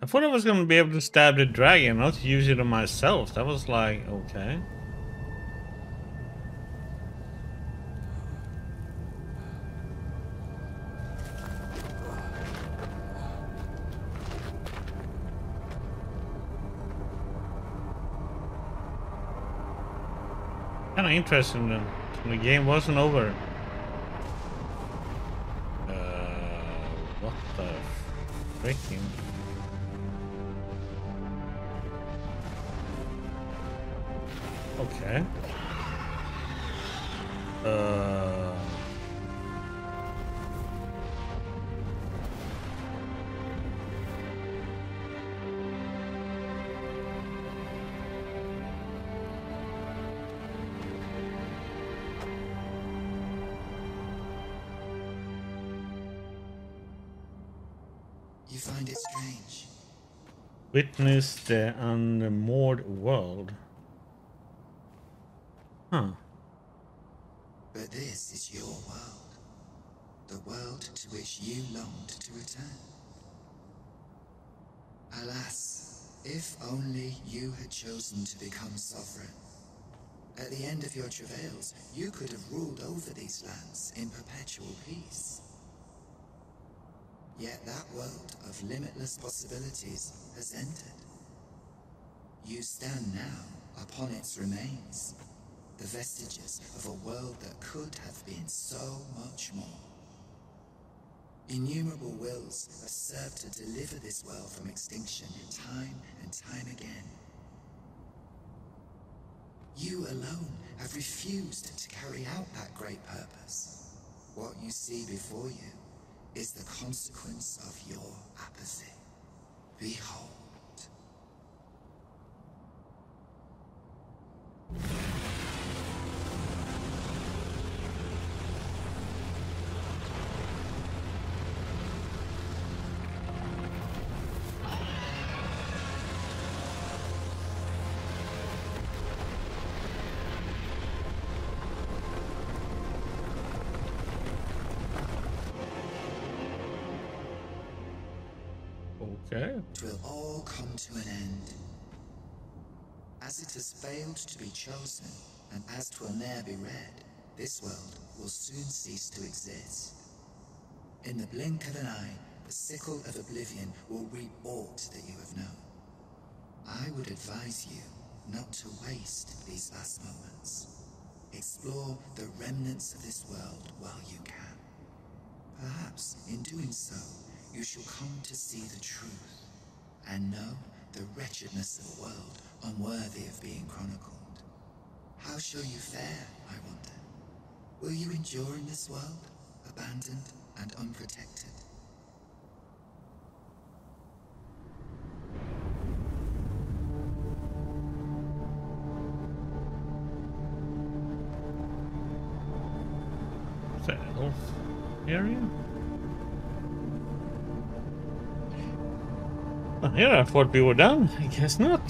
I thought I was gonna be able to stab the dragon, not use it on myself. That was like, okay. Kinda interesting then. The game wasn't over. What the freaking... Okay. You find it strange. Witness the unmoored world. Huh. But this is your world. The world to which you longed to return. Alas, if only you had chosen to become sovereign. At the end of your travails, you could have ruled over these lands in perpetual peace. Yet that world of limitless possibilities has ended. You stand now upon its remains, the vestiges of a world that could have been so much more. Innumerable wills have served to deliver this world from extinction time and time again. You alone have refused to carry out that great purpose. What you see before you is the consequence of your apathy. Behold. Okay. It will all come to an end. As it has failed to be chosen, and as 'twill ne'er be read, this world will soon cease to exist. In the blink of an eye, the sickle of oblivion will reap aught that you have known. I would advise you not to waste these last moments. Explore the remnants of this world while you can. Perhaps, in doing so, you shall come to see the truth, and know the wretchedness of a world unworthy of being chronicled. How shall you fare, I wonder? Will you endure in this world, abandoned and unprotected? Is that elf area? Oh, yeah, I thought we were done. I guess not.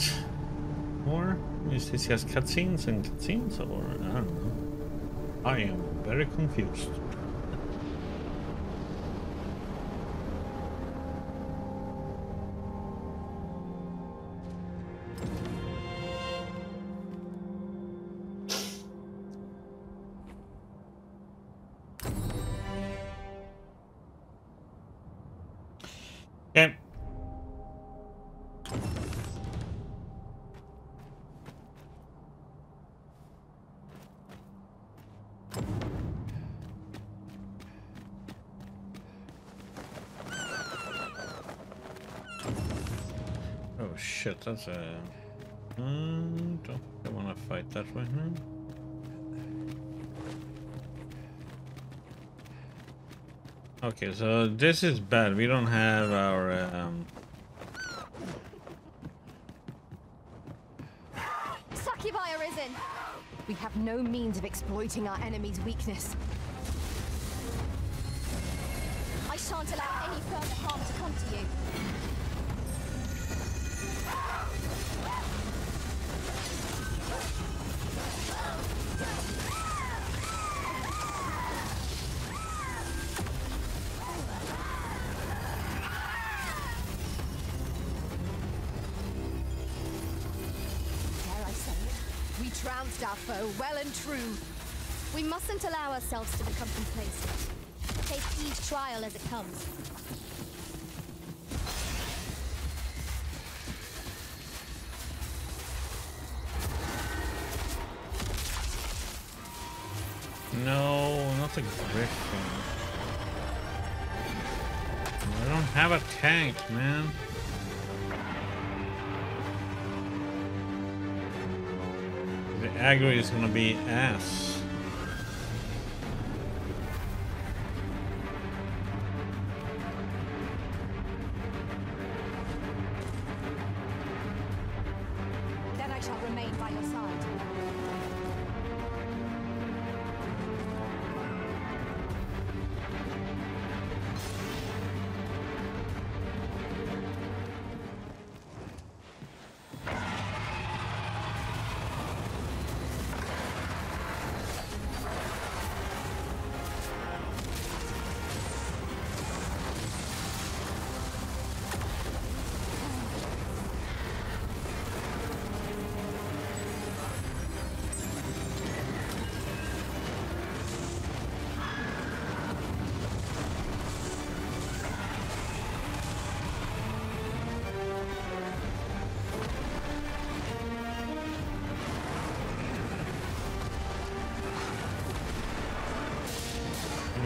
Or is this just cutscenes and cutscenes, or I don't know. I am very confused. Okay. Oh shit, that's a... don't want to fight that right now. Okay, so this is bad. We don't have our... Succubi arisen! We have no means of exploiting our enemy's weakness. I shan't allow any further harm to come to you. trounced our foe well and true. We mustn't allow ourselves to become complacent. Take each trial as it comes. No, not a griffin. I don't have a tank, man. The aggro is gonna be ass. Then I shall remain by your side.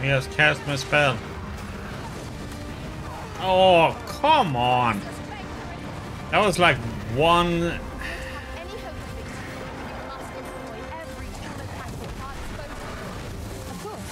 He has cast my spell. Oh, come on. That was like one. Any hope of victory, we must employ every human tactic at our disposal. Of course.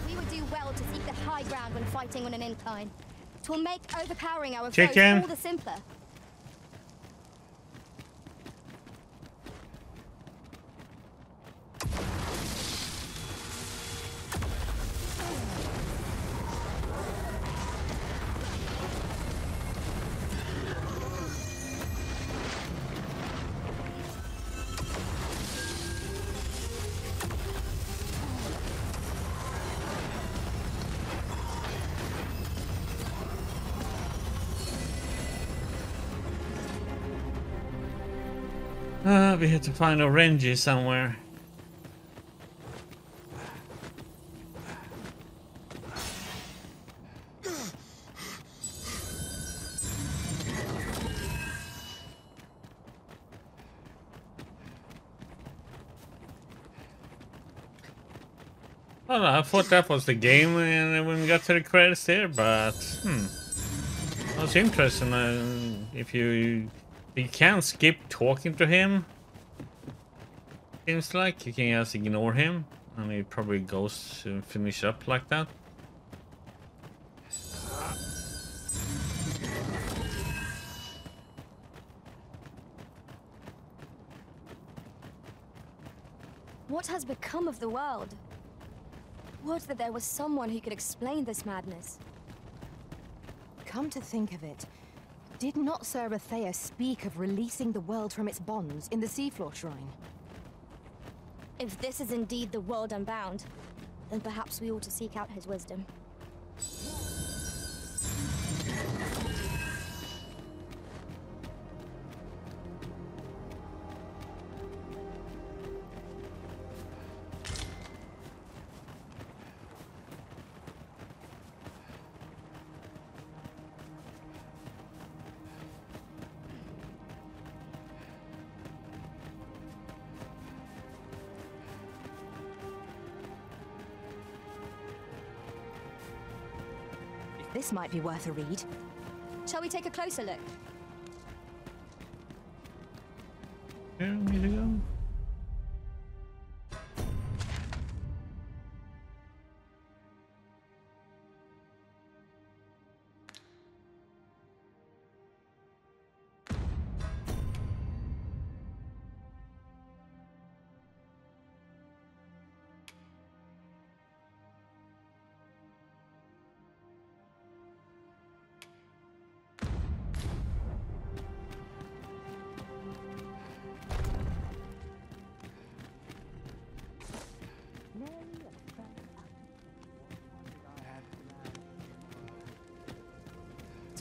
We would do well to seek the high ground when fighting on an incline. 'Twill make overpowering our foes Chicken. all the simpler. We have to find a Renji somewhere. Oh no, I thought that was the game and when we got to the credits there, but that was interesting. If you can skip talking to him, seems like you can just ignore him and he probably goes to finish up like that. What has become of the world? Would that there was someone who could explain this madness. Come to think of it, did not Sir Athea speak of releasing the world from its bonds in the Seafloor Shrine? If this is indeed the world unbound, then perhaps we ought to seek out his wisdom. This might be worth a read. Shall we take a closer look? Where do we need to go?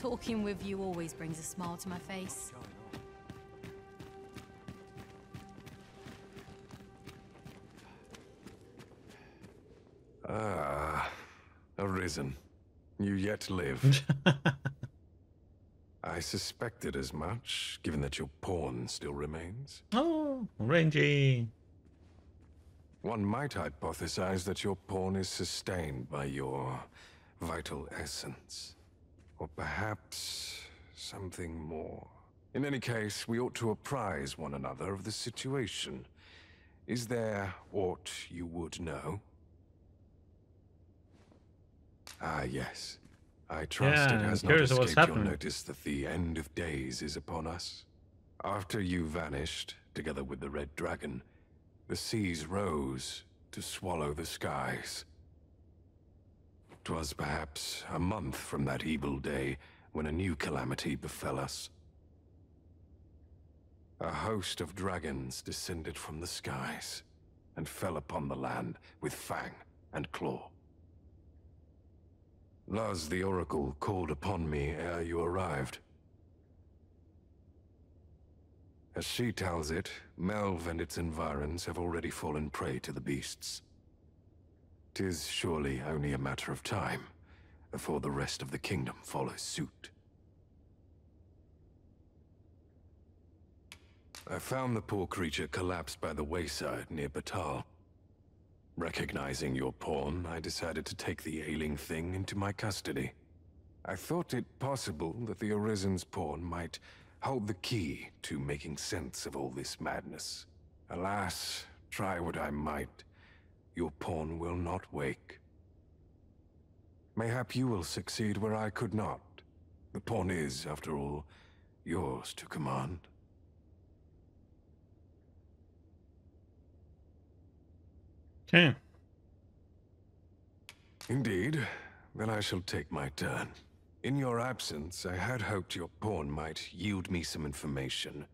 Talking with you always brings a smile to my face. Ah, Arisen. You yet live. I suspected as much, given that your pawn still remains. Oh, Rangy. One might hypothesize that your pawn is sustained by your vital essence. Or perhaps something more. In any case, we ought to apprise one another of the situation. Is there aught you would know? Ah, yes. I trust Yeah, it has I'm not curious of what's escaped your happening. notice that the end of days is upon us. After you vanished, together with the Red Dragon, the seas rose to swallow the skies. 'Twas perhaps a month from that evil day when a new calamity befell us. A host of dragons descended from the skies and fell upon the land with fang and claw. Laz the Oracle called upon me ere you arrived. As she tells it, Melve and its environs have already fallen prey to the beasts. 'Tis surely only a matter of time before the rest of the kingdom follows suit. I found the poor creature collapsed by the wayside near Batal. Recognizing your pawn, I decided to take the ailing thing into my custody. I thought it possible that the Arisen's pawn might hold the key to making sense of all this madness. Alas, try what I might, your pawn will not wake. Mayhap you will succeed where I could not. The pawn is, after all, yours to command. Okay. Indeed. Then I shall take my turn. In your absence, I had hoped your pawn might yield me some information.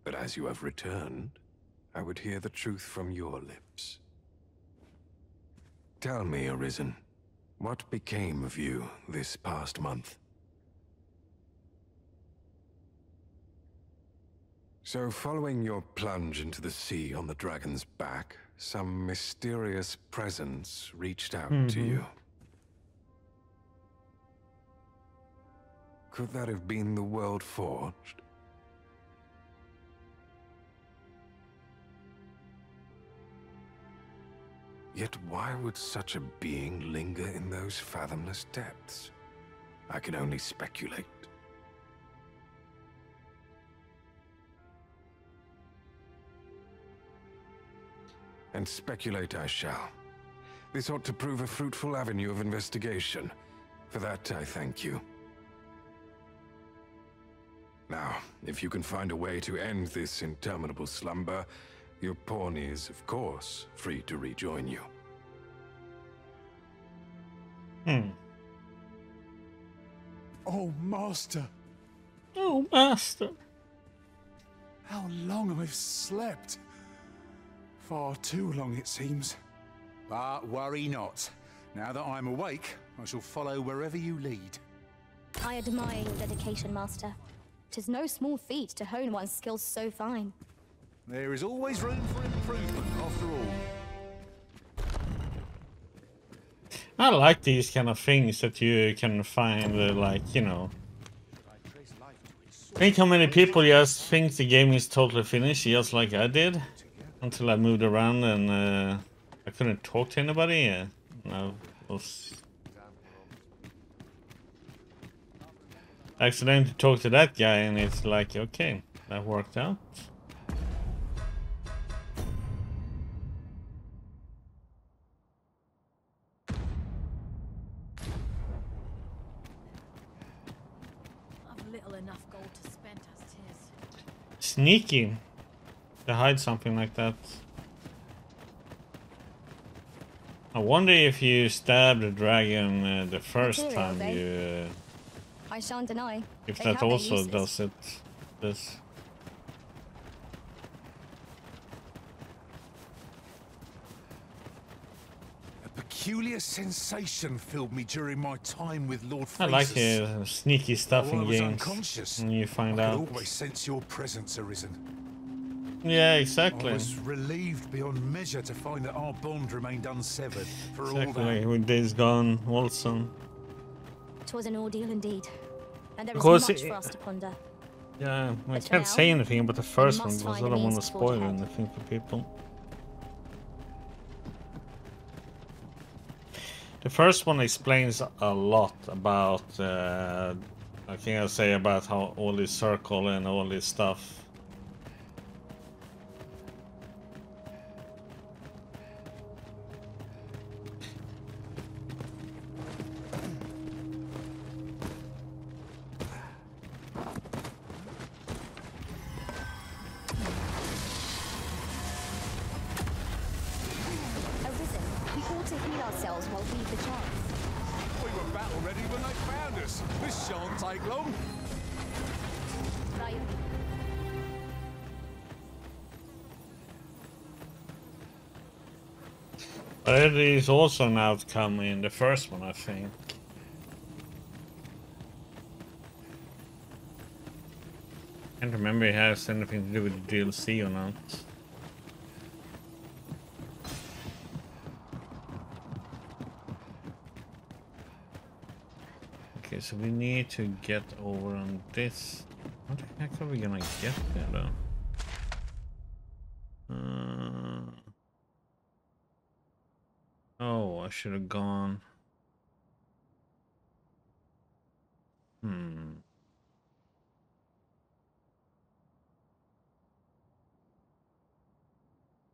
But as you have returned, I would hear the truth from your lips. Tell me, Arisen, what became of you this past month? So, following your plunge into the sea on the dragon's back, some mysterious presence reached out to you. Could that have been the World Forged? Yet why would such a being linger in those fathomless depths? I can only speculate. And speculate I shall. This ought to prove a fruitful avenue of investigation. For that, I thank you. Now, if you can find a way to end this interminable slumber, your pawn is, of course, free to rejoin you. Oh, Master, Oh, Master. how long I've slept. Far too long, it seems. But worry not. Now that I'm awake, I shall follow wherever you lead. I admire your dedication, Master. 'Tis no small feat to hone one's skills so fine. There is always room for improvement, after all. I like these kind of things that you can find, like, you know. Think how many people just think the game is totally finished, just like I did, until I moved around and I couldn't talk to anybody. And I was accidentally talk to that guy, and it's like, okay, that worked out. I've little enough gold to spend as 'tis. Sneaky to hide something like that. I wonder if you stab the dragon the first Material, time you, I shan't deny. if they that have their also uses. does it. This. A peculiar sensation filled me during my time with Lord I like Francis. sneaky stuff While I in was games. unconscious, And you find I out. could always sense your presence, Arisen. Yeah, I exactly. was relieved beyond measure to find that our bond remained unsevered for all Exactly. that. With Days Gone, Wilson. 'Twas an ordeal indeed, and there is Because much it- for us to ponder. Yeah, I But for can't now, say anything about the first one must because I find a don't want to means to forge spoil ahead. anything for people. The first one explains a lot about, I think I'll say about how all this circle and all this stuff. Arisen, we ought to heal ourselves while we've the chance. We were battle ready when they found us. This shan't take long. Right. There is also an outcome in the first one, I think. Can't remember if it has anything to do with the DLC or not. Okay, so we need to get over on this. How the heck are we gonna get there though? Oh, I should have gone.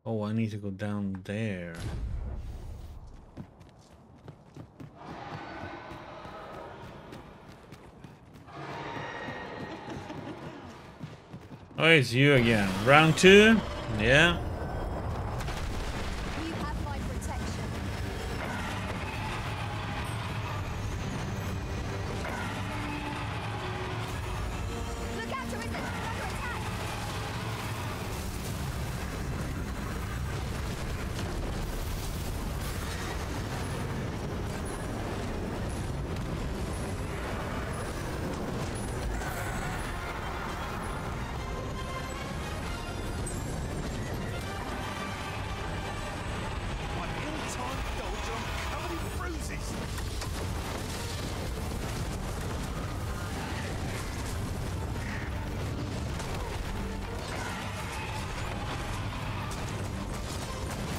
Oh, I need to go down there. Oh, it's you again. Round 2? Yeah. You have my protection. Look out, Arisen! Under attack! My ill-timed dodge, I'm covered in bruises.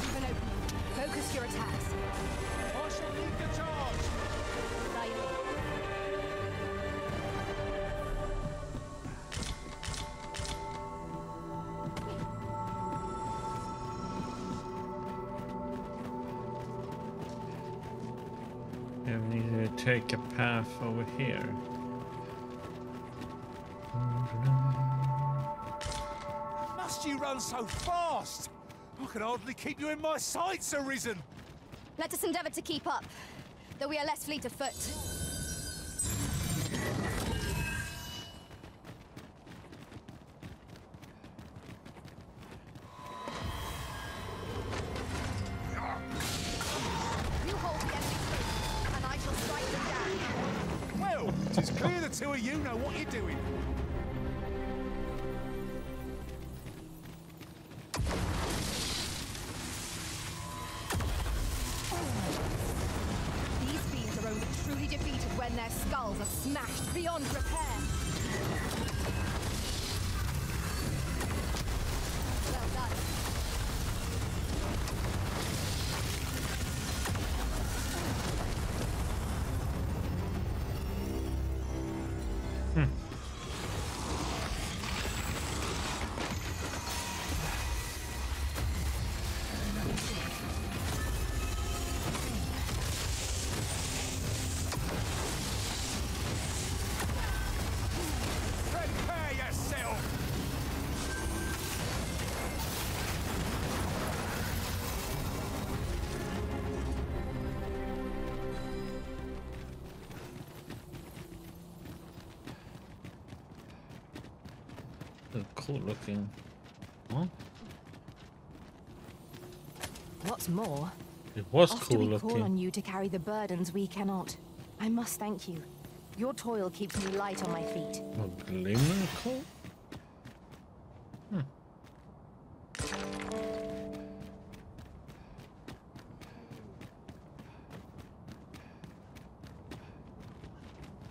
Leave an opening. Focus your attacks. I shall lead the charge. Yeah, we need to take a path over here. Must you run so fast? I can hardly keep you in my sights, Arisen. Let us endeavor to keep up, though we are less fleet of foot. You hold the enemy close, and I shall strike them down. Well, it's clear the two of you know what you're doing. These fiends are only truly defeated when their skulls are smashed beyond repair. Well done. Prepare yourself. Cool looking. Huh? What's more, It was Often cool we call looking. on you to carry the burdens we cannot. I must thank you. Your toil keeps me light on my feet. Oh, glimmer coal?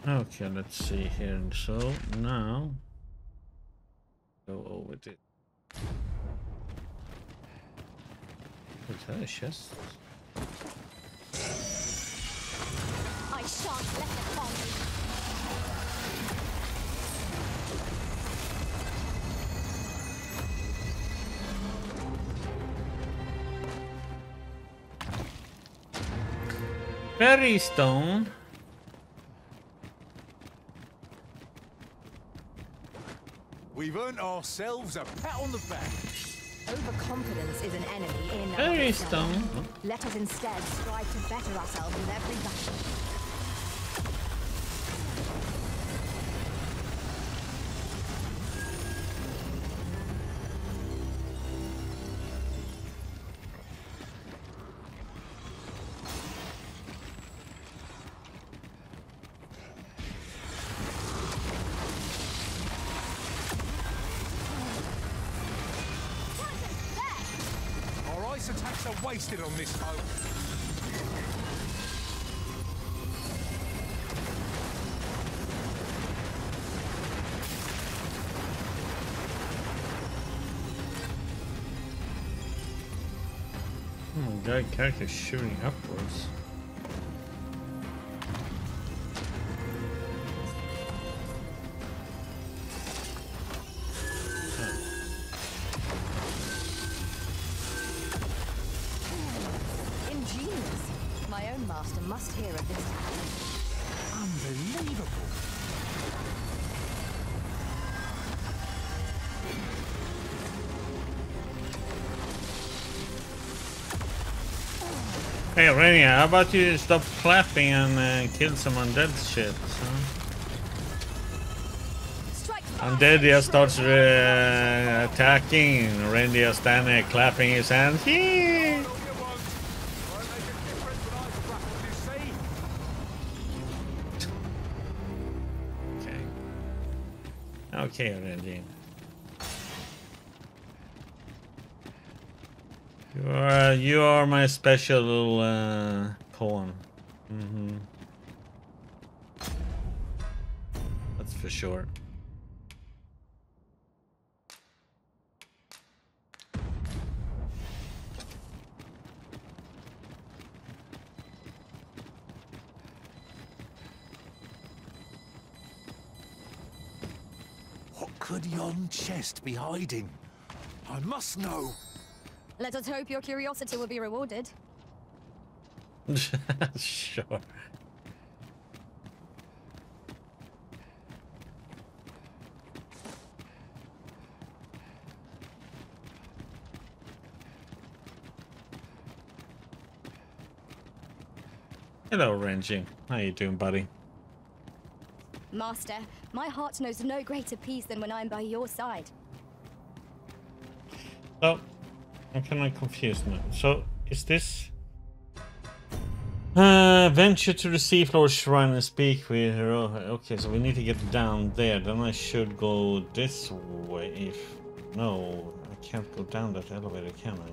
Okay, let's see here. So now go over it. What's that? A chest? I shan't let it harm you. Fairy stone. We've earned ourselves a pat on the back. Overconfidence is an enemy in and of Fairy itself. stone. Let us instead strive to better ourselves with every battle. Our ice attacks are wasted on this hoe. Guy character shooting upwards. Ingenious. My own master must hear of this tactic. Unbelievable. Hey Renia, how about you stop clapping and kill some undead shit? Strike Undead just starts attacking, and Renia standing there clapping his hands. Yee! No, you won't. Won't make a difference when I grapple, you see? Okay. Okay, Renia. You are my special pawn. That's for sure. What could yon chest be hiding? I must know. Let us hope your curiosity will be rewarded. Sure. Hello, Renji. How you doing, buddy? Master, my heart knows no greater peace than when I am by your side. So, I'm kind of confused now. So, is this... venture to the seafloor shrine and speak with her. Okay, so we need to get down there. Then I should go this way. If... No, I can't go down that elevator, can I?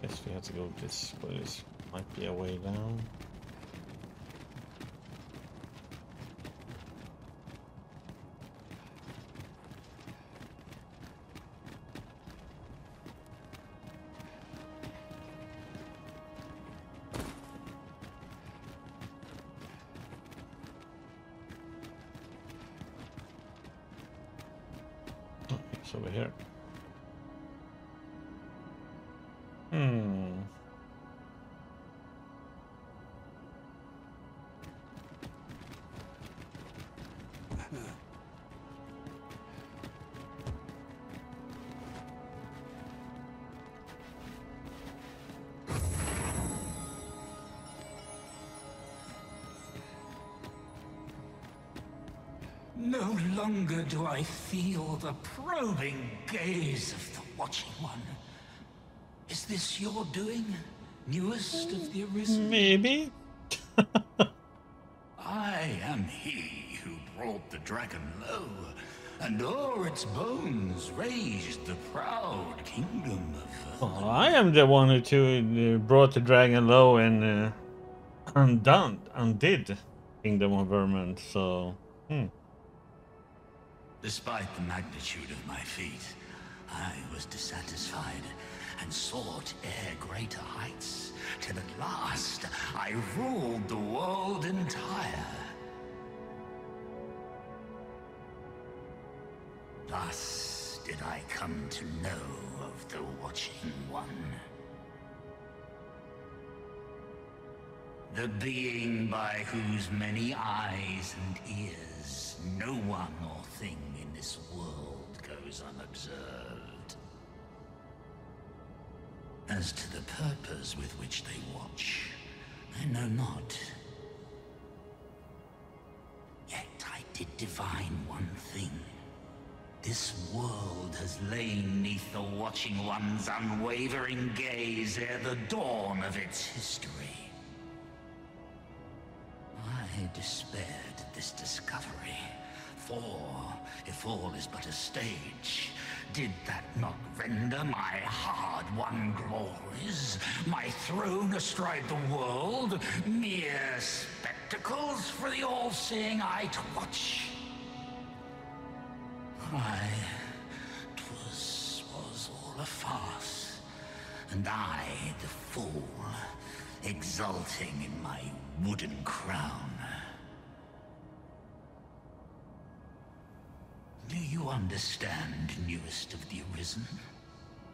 Guess we have to go this way. This might be a way down. It's over here. No longer do I feel the probing gaze of the Watching One. Is this your doing, newest of the Arisen? Maybe. I am he who brought the dragon low, and o'er its bones raised the proud kingdom of Well, I am the one who brought the dragon low and undid Kingdom of Vermont. So, Despite the magnitude of my feat, I was dissatisfied and sought e'er greater heights, till at last I ruled the world entire. Thus did I come to know of the Watching One. The being by whose many eyes and ears no one or thing in this world goes unobserved. As to the purpose with which they watch, I know not. Yet I did divine one thing. This world has lain neath the Watching One's unwavering gaze ere the dawn of its history. I despaired at this discovery, for if all is but a stage, did that not render my hard-won glories, my throne astride the world, mere spectacles for the all-seeing eye to watch? Aye, 'twas all a farce, and I, the fool, exulting in my wooden crown. Do you understand, newest of the Arisen?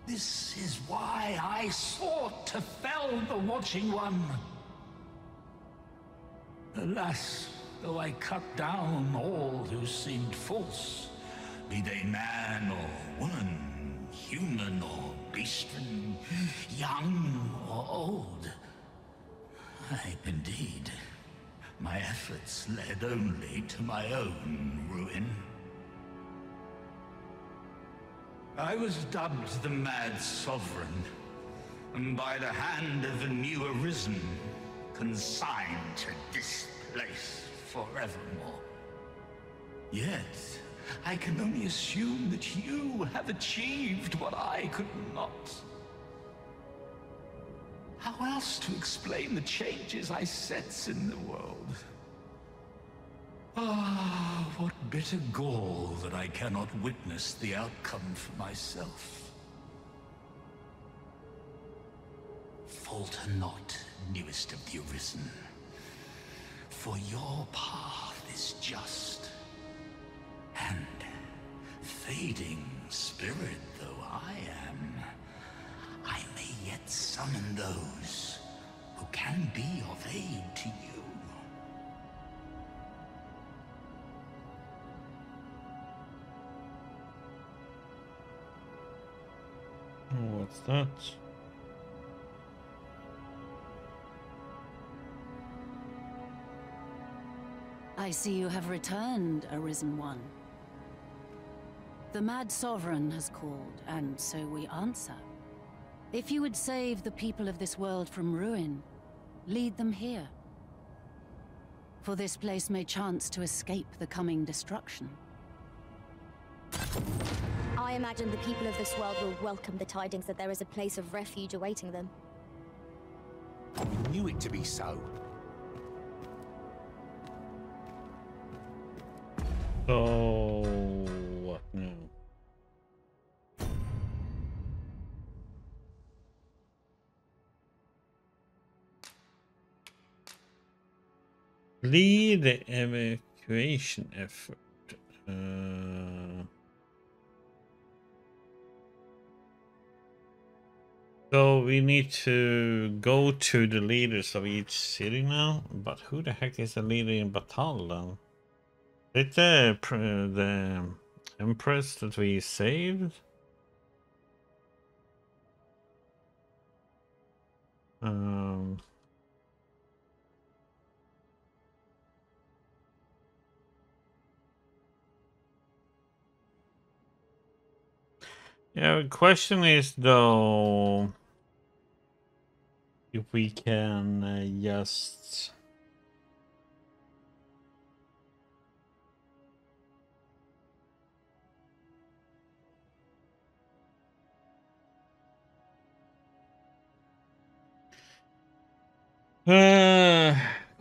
This is why I sought to fell the Watching One. Alas, though I cut down all who seemed false, be they man or woman, human or beastren, young or old, indeed, my efforts led only to my own ruin. I was dubbed the Mad Sovereign, and by the hand of a new Arisen, consigned to this place forevermore. Yet, I can only assume that you have achieved what I could not. How else to explain the changes I sense in the world? Ah, what bitter gall that I cannot witness the outcome for myself. Falter not, newest of the Arisen, for your path is just. And, fading spirit though I am, I may yet summon those who can be of aid to you. what's that? I see you have returned, Arisen One. The Mad Sovereign has called, and so we answer. If you would save the people of this world from ruin, lead them here. For this place may chance to escape the coming destruction. I imagine the people of this world will welcome the tidings that there is a place of refuge awaiting them. We knew it to be so. So what now? Lead the evacuation effort. So we need to go to the leaders of each city now, but who the heck is the leader in Batal then? Is it the Empress that we saved? Yeah, the question is though, if we can just...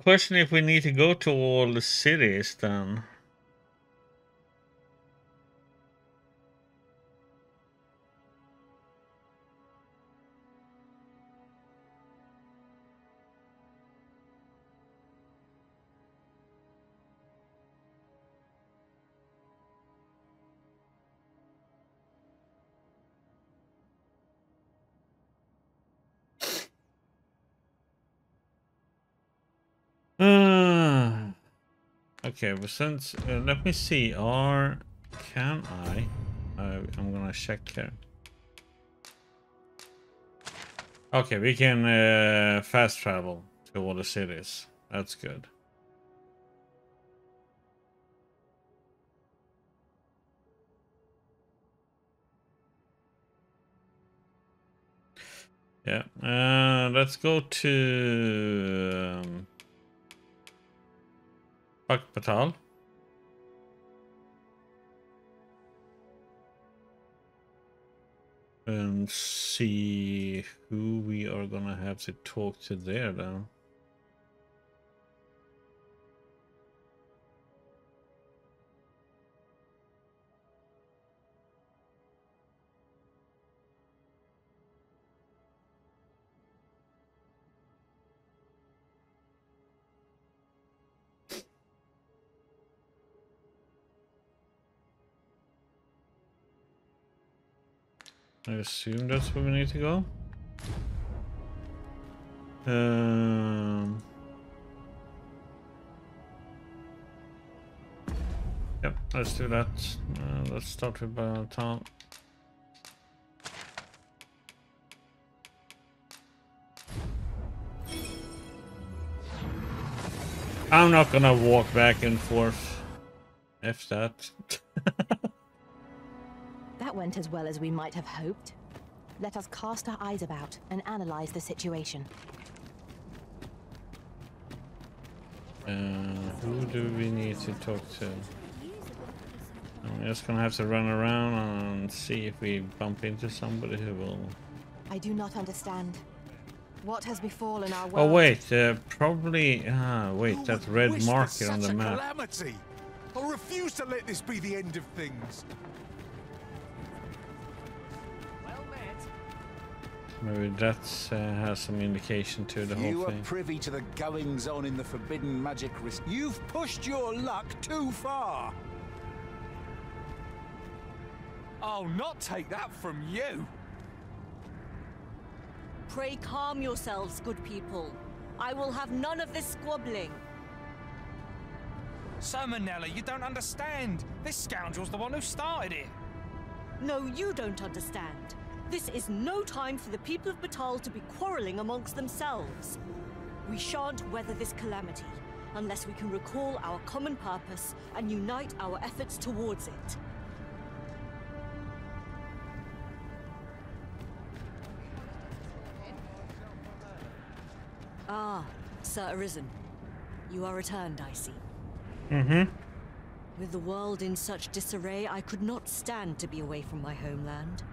Question if we need to go to all the cities then. Okay, but since let me see. Can I? I'm gonna check here. Okay, we can fast travel to all the cities. That's good. Yeah. Let's go to Patal. And see who we are gonna have to talk to there now. I assume that's where we need to go. Yep, let's do that. Let's start with town. I'm not gonna walk back and forth. F that. That went as well as we might have hoped. Let us cast our eyes about and analyze the situation. Who do we need to talk to? I'm just gonna have to run around and see if we bump into somebody who will... I do not understand. What has befallen our world? Oh wait, probably... wait, that red marker on the map. Calamity? I refuse to let this be the end of things. Maybe that has some indication to the whole thing. You are privy to the goings-on in the forbidden magic risk. You've pushed your luck too far. I'll not take that from you. Pray calm yourselves, good people. I will have none of this squabbling. So, Manella, you don't understand. This scoundrel's the one who started it. No, you don't understand. This is no time for the people of Batal to be quarreling amongst themselves. We shan't weather this calamity unless we can recall our common purpose and unite our efforts towards it. Ah, Sir Arisen. You are returned, I see. Mm-hmm. With the world in such disarray, I could not stand to be away from my homeland.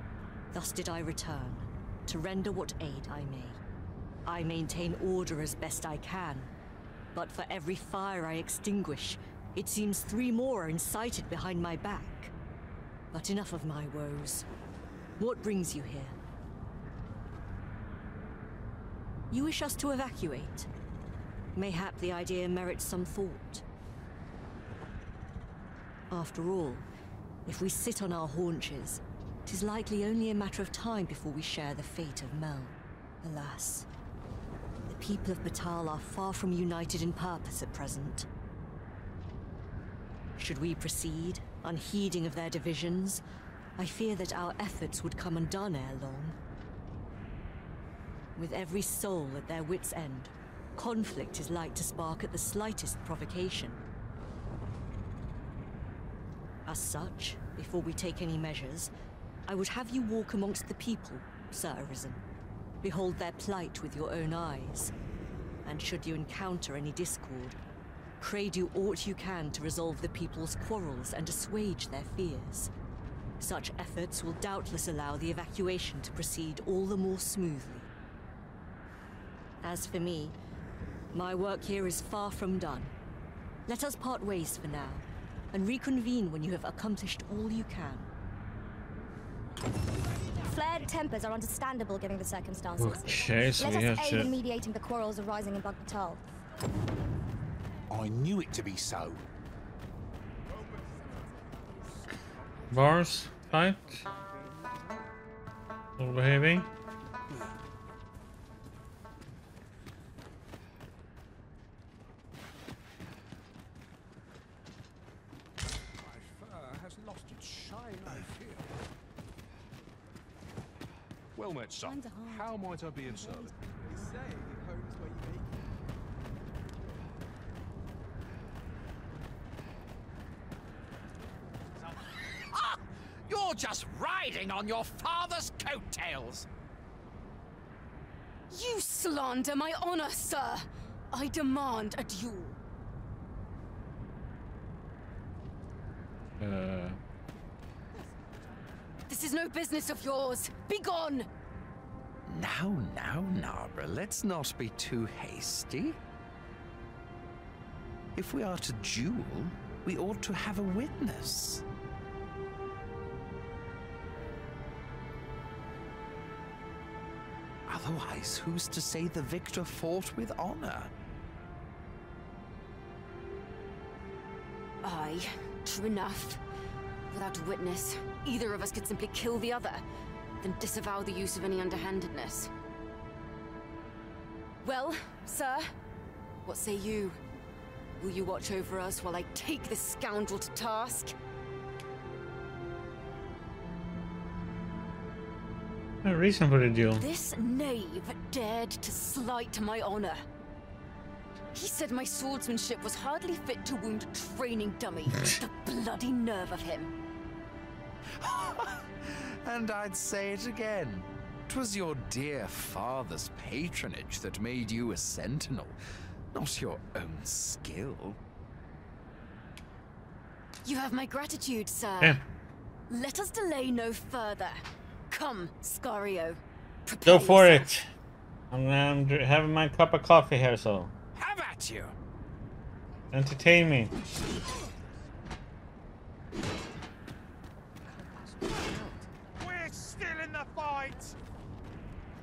Thus did I return, to render what aid I may. I maintain order as best I can, but for every fire I extinguish, it seems 3 more are incited behind my back. But enough of my woes. What brings you here? You wish us to evacuate? Mayhap the idea merits some thought. After all, if we sit on our haunches, 'tis likely only a matter of time before we share the fate of Mel. Alas, the people of Batal are far from united in purpose at present. Should we proceed, unheeding of their divisions, I fear that our efforts would come undone ere long. With every soul at their wits' end, conflict is like to spark at the slightest provocation. As such, before we take any measures, I would have you walk amongst the people, Sir Arisen. Behold their plight with your own eyes. And should you encounter any discord, pray do aught you can to resolve the people's quarrels and assuage their fears. Such efforts will doubtless allow the evacuation to proceed all the more smoothly. As for me, my work here is far from done. Let us part ways for now, and reconvene when you have accomplished all you can. Flared tempers are understandable given the circumstances. Okay, so Let we us have aid in to... mediating the quarrels arising in Dogma. I knew it to be so. Bars, fight. Overbehaving. Has lost its shine, I fear. Well met, son. How might I be of service? You're just riding on your father's coattails. You slander my honor, sir. I demand a duel. This is no business of yours. Be gone! Now, Narborough, let's not be too hasty. If we are to duel, we ought to have a witness. Otherwise, who's to say the victor fought with honor? Aye, true enough. Without a witness, either of us could simply kill the other, then disavow the use of any underhandedness. Well, sir, what say you? Will you watch over us while I take this scoundrel to task? No reason for the duel. This knave dared to slight my honor. He said my swordsmanship was hardly fit to wound a training dummy. The bloody nerve of him. And I'd say it again. 'Twas your dear father's patronage that made you a sentinel, not your own skill. You have my gratitude, sir. Yeah. Let us delay no further. Come, Scario. Go for it. I'm having my cup of coffee here, so Have at you! entertain me. We're still in the fight!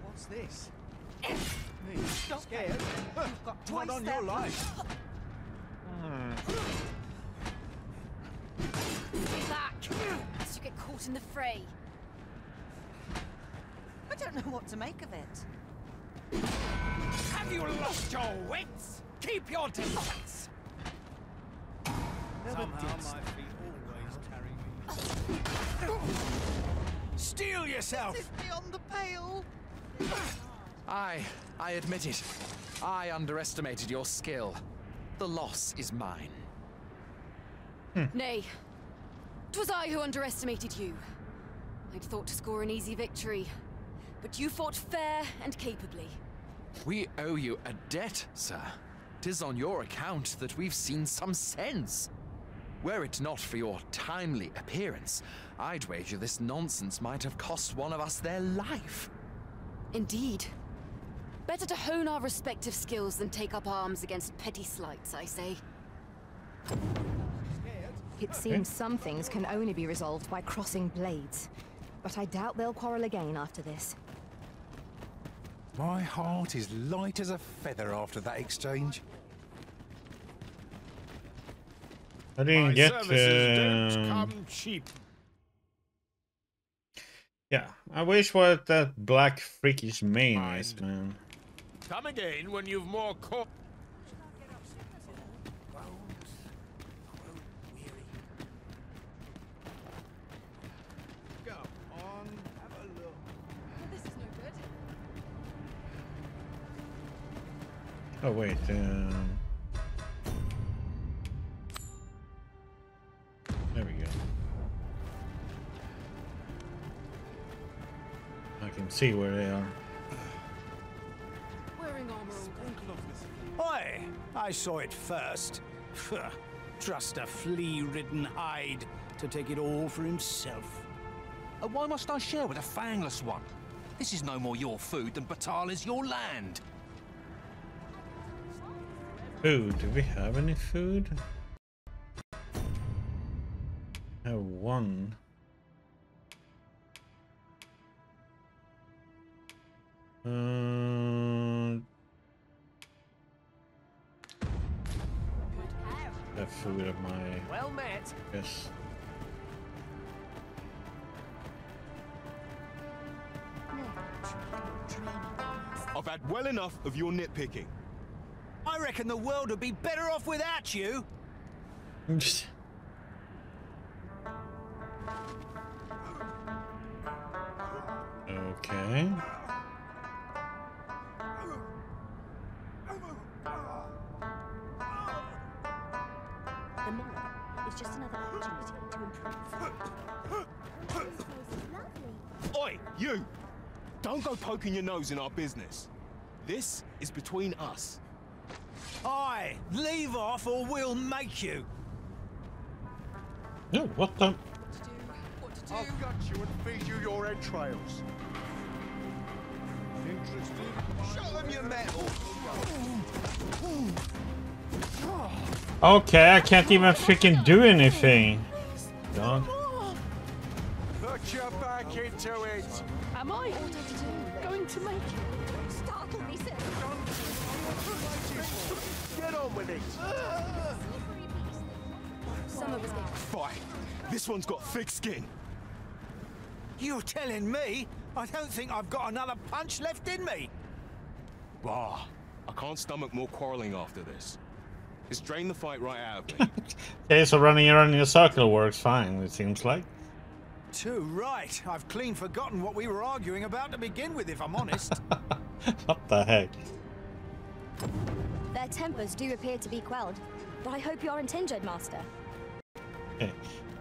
What's this? Me? Scared? Blood on your life. Back, lest you get caught in the fray. I don't know what to make of it. Have you lost your wits? Keep your distance! Somehow my feet always carry me. Steel yourself! This is beyond the pale. I admit it. I underestimated your skill. The loss is mine. Nay, 'twas I who underestimated you. I'd thought to score an easy victory, but you fought fair and capably. We owe you a debt, sir. 'Tis on your account that we've seen some sense. Were it not for your timely appearance, I'd wager this nonsense might have cost one of us their life. Indeed. Better to hone our respective skills than take up arms against petty slights, I say. It seems some things can only be resolved by crossing blades, but I doubt they'll quarrel again after this. My heart is light as a feather after that exchange. I didn't get Come cheap. yeah, I wish what that black freakish mane is, man. Come again when you've more co- Go on, have a look. This is no good. Oh wait, there we go. I can see where they are. I saw it first. Trust a flea-ridden hide to take it all for himself. Why must I share with a fangless one? This is no more your food than Batal is your land. Food. Do we have any food? I have one. That food of my. Well met. Yes. I've had well enough of your nitpicking. I reckon the world would be better off without you. Okay. The mirror is just another opportunity to improve. Oi, you! Don't go poking your nose in our business. This is between us. Aye, leave off or we'll make you. No, what the? I'll gut you and feed you your entrails. Interested? Show them your metal. Okay, I can't even freaking do anything. God. Put your back into it. Am I going to make you startle me, sir? Get on with it. Some of us get. Fine. This one's got thick skin. You're telling me? I don't think I've got another punch left in me. Bah. I can't stomach more quarreling after this. Just drain the fight right out of me. Okay, so running around in a circle works fine, it seems like. Too right. I've clean forgotten what we were arguing about to begin with, if I'm honest. What the heck? Their tempers do appear to be quelled, but I hope you aren't injured, Master. Okay,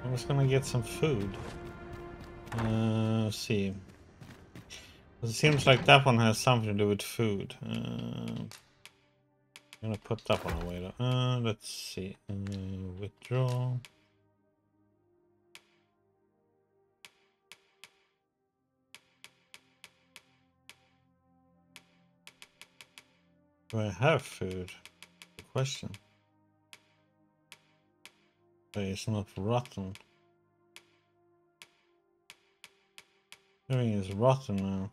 I'm just gonna get some food. Let's see. It seems like that one has something to do with food. I'm gonna put that one away though. Let's see. Withdraw. Do I have food? Good question. But it's not rotten. Everything is rotten now.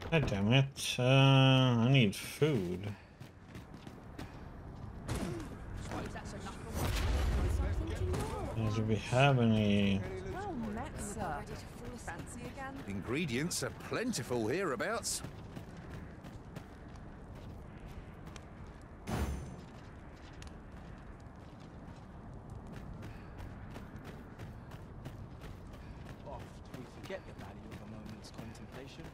God damn it. I need food. Do we have any? Well met, sir. Fancy again? Ingredients are plentiful hereabouts. Oft we forget the value of a moment's contemplation.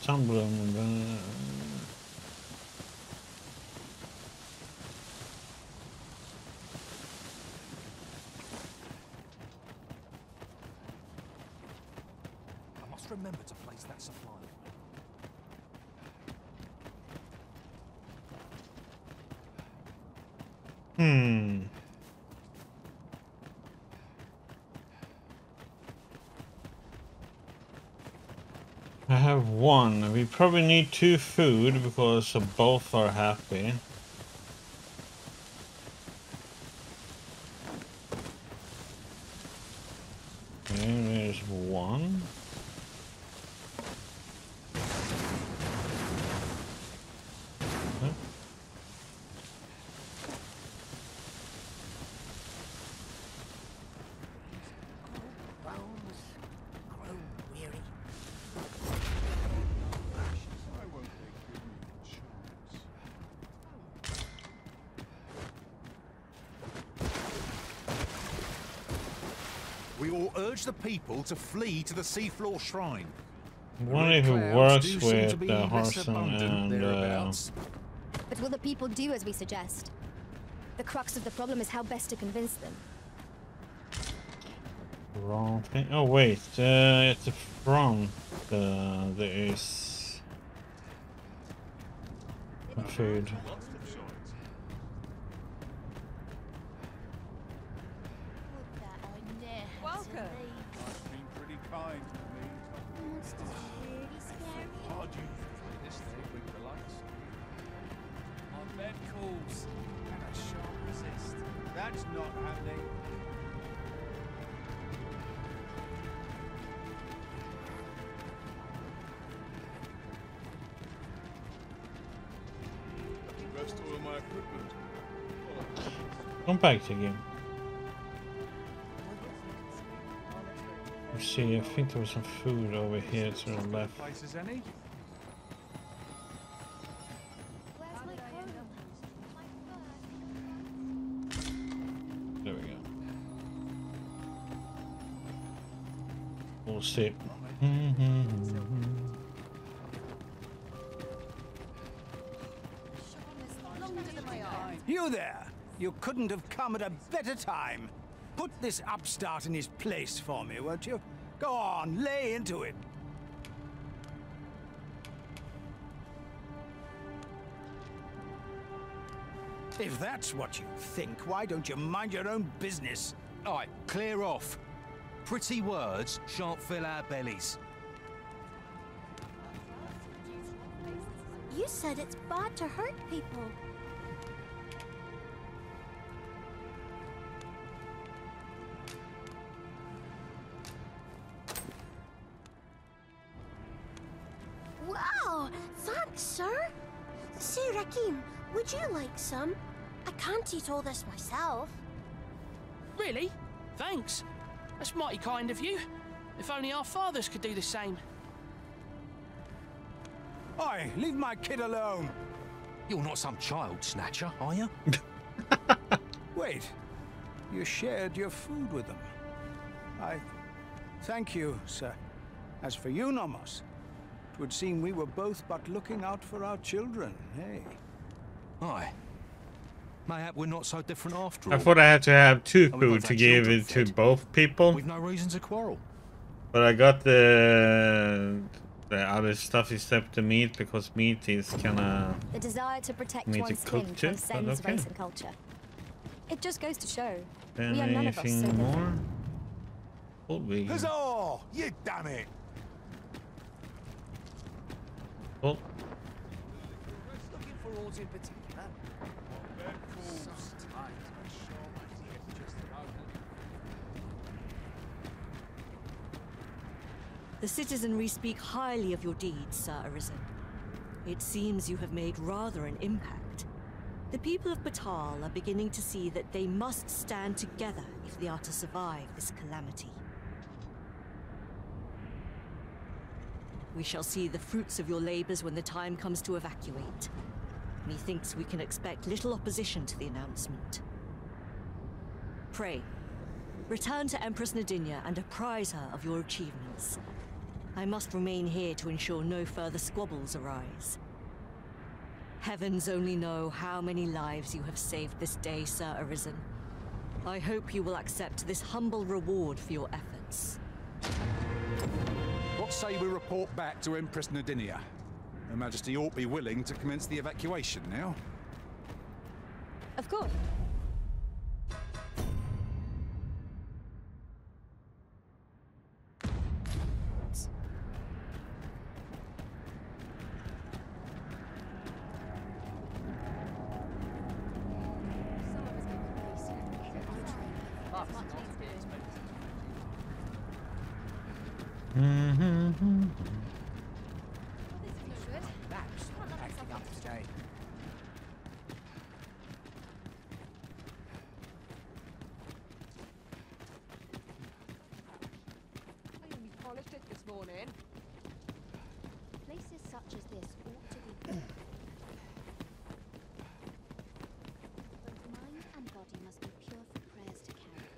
Sunbloom. I must remember to place that supply. I have one. We probably need 2 food because both are happy. Okay, there's 1. we will urge the people to flee to the seafloor shrine. Wonder who works with Harson and But will the people do as we suggest? The crux of the problem is how best to convince them. wrong thing. Oh wait, at the front there is some food. Welcome. I've been pretty kind to me. Hard you this day bring the lights. On bed calls, and I shan't resist. That's not happening. The rest all of my equipment. Come back to game. Let's see, I think there was some food over here to the left. Places any? There we go. We'll see. You there! You couldn't have come at a better time. Put this upstart in his place for me, won't you? Go on, lay into it. If that's what you think, why don't you mind your own business? All right, clear off. Pretty words shan't fill our bellies. You said it's bad to hurt people. Wow! Thanks, sir. Say, Rakim, would you like some? I can't eat all this myself. Really? Thanks. That's mighty kind of you. If only our fathers could do the same. Oi, leave my kid alone. You're not some child snatcher, are you? Wait, you shared your food with them. I thank you, sir. As for you, Nomos, it would seem we were both but looking out for our children, hey? Aye. Mayhap we're not so different after all. I thought I had to have two And we food both to had give children it to fed. both people. We've no reason to quarrel. But I got the other stuff except the meat because meat is kinda The desire to protect meat to one's cook kin too, transcends but okay. race and culture. It just goes to show we are none of us so anything different. more? Will be. Huzzah! You done it! Oh, Looking for ords in particular. The citizenry speak highly of your deeds, Sir Arisen. It seems you have made rather an impact. The people of Batal are beginning to see that they must stand together if they are to survive this calamity. We shall see the fruits of your labors when the time comes to evacuate. Methinks we can expect little opposition to the announcement. Pray, return to Empress Nadinia and apprise her of your achievements. I must remain here to ensure no further squabbles arise. Heavens only know how many lives you have saved this day, Sir Arisen. I hope you will accept this humble reward for your efforts. What say we report back to Empress Nadinia? Her Majesty ought be willing to commence the evacuation now. Of course. Places such as this ought to be both mind and body must be pure for prayers to carry.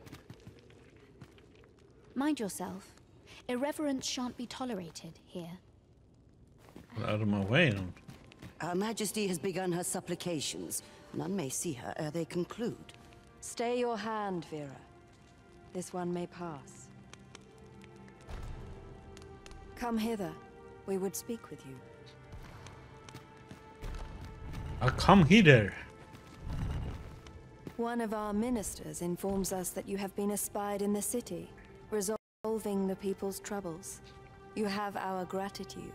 Mind yourself. Irreverence shan't be tolerated here. Out of my way. Then. Her Majesty has begun her supplications. None may see her ere they conclude. Stay your hand, Vera. This one may pass. Come hither. We would speak with you. I'll come hither. One of our ministers informs us that you have been espied in the city, resolving the people's troubles. You have our gratitude,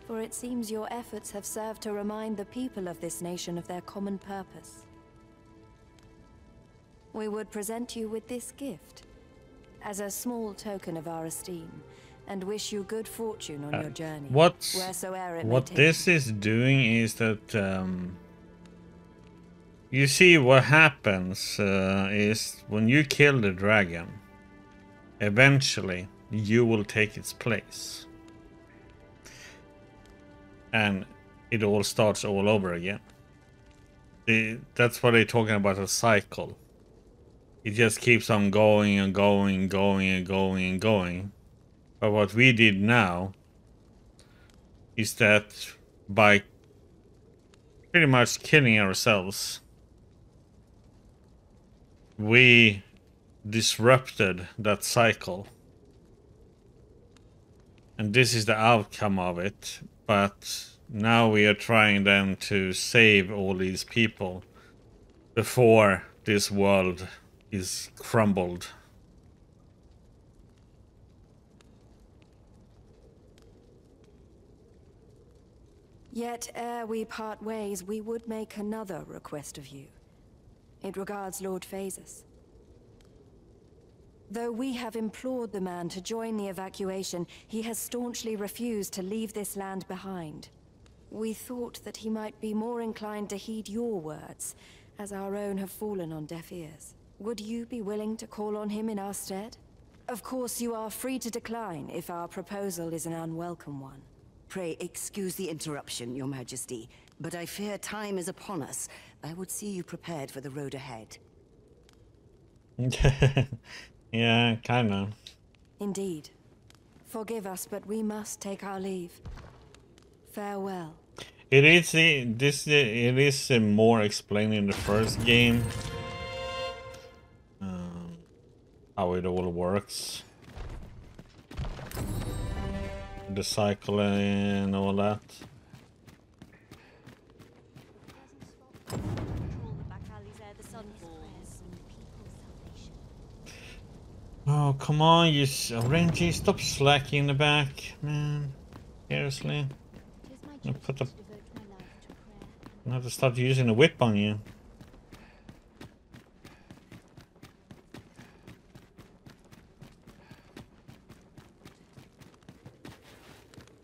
for it seems your efforts have served to remind the people of this nation of their common purpose. We would present you with this gift, as a small token of our esteem, and wish you good fortune on your journey, wheresoever it may take. What this is doing is that you see what happens is when you kill the dragon, eventually you will take its place. And it all starts all over again. That's what they're talking about, a cycle. It just keeps on going and going and going and going and going. But what we did now is that by pretty much killing ourselves, we disrupted that cycle. And this is the outcome of it. But now we are trying then to save all these people before this world is crumbled. Yet ere we part ways, we would make another request of you. It regards Lord Phases. Though we have implored the man to join the evacuation, he has staunchly refused to leave this land behind. We thought that he might be more inclined to heed your words, as our own have fallen on deaf ears. Would you be willing to call on him in our stead? Of course, you are free to decline if our proposal is an unwelcome one. Pray excuse the interruption, Your Majesty, but I fear time is upon us. I would see you prepared for the road ahead. Yeah, kinda. Indeed. Forgive us, but we must take our leave. Farewell. It is more explained in the first game. How it all works. The cycle and all that. Oh, come on, you Renji, stop slacking in the back, man. Seriously. I'm gonna have to start using the whip on you.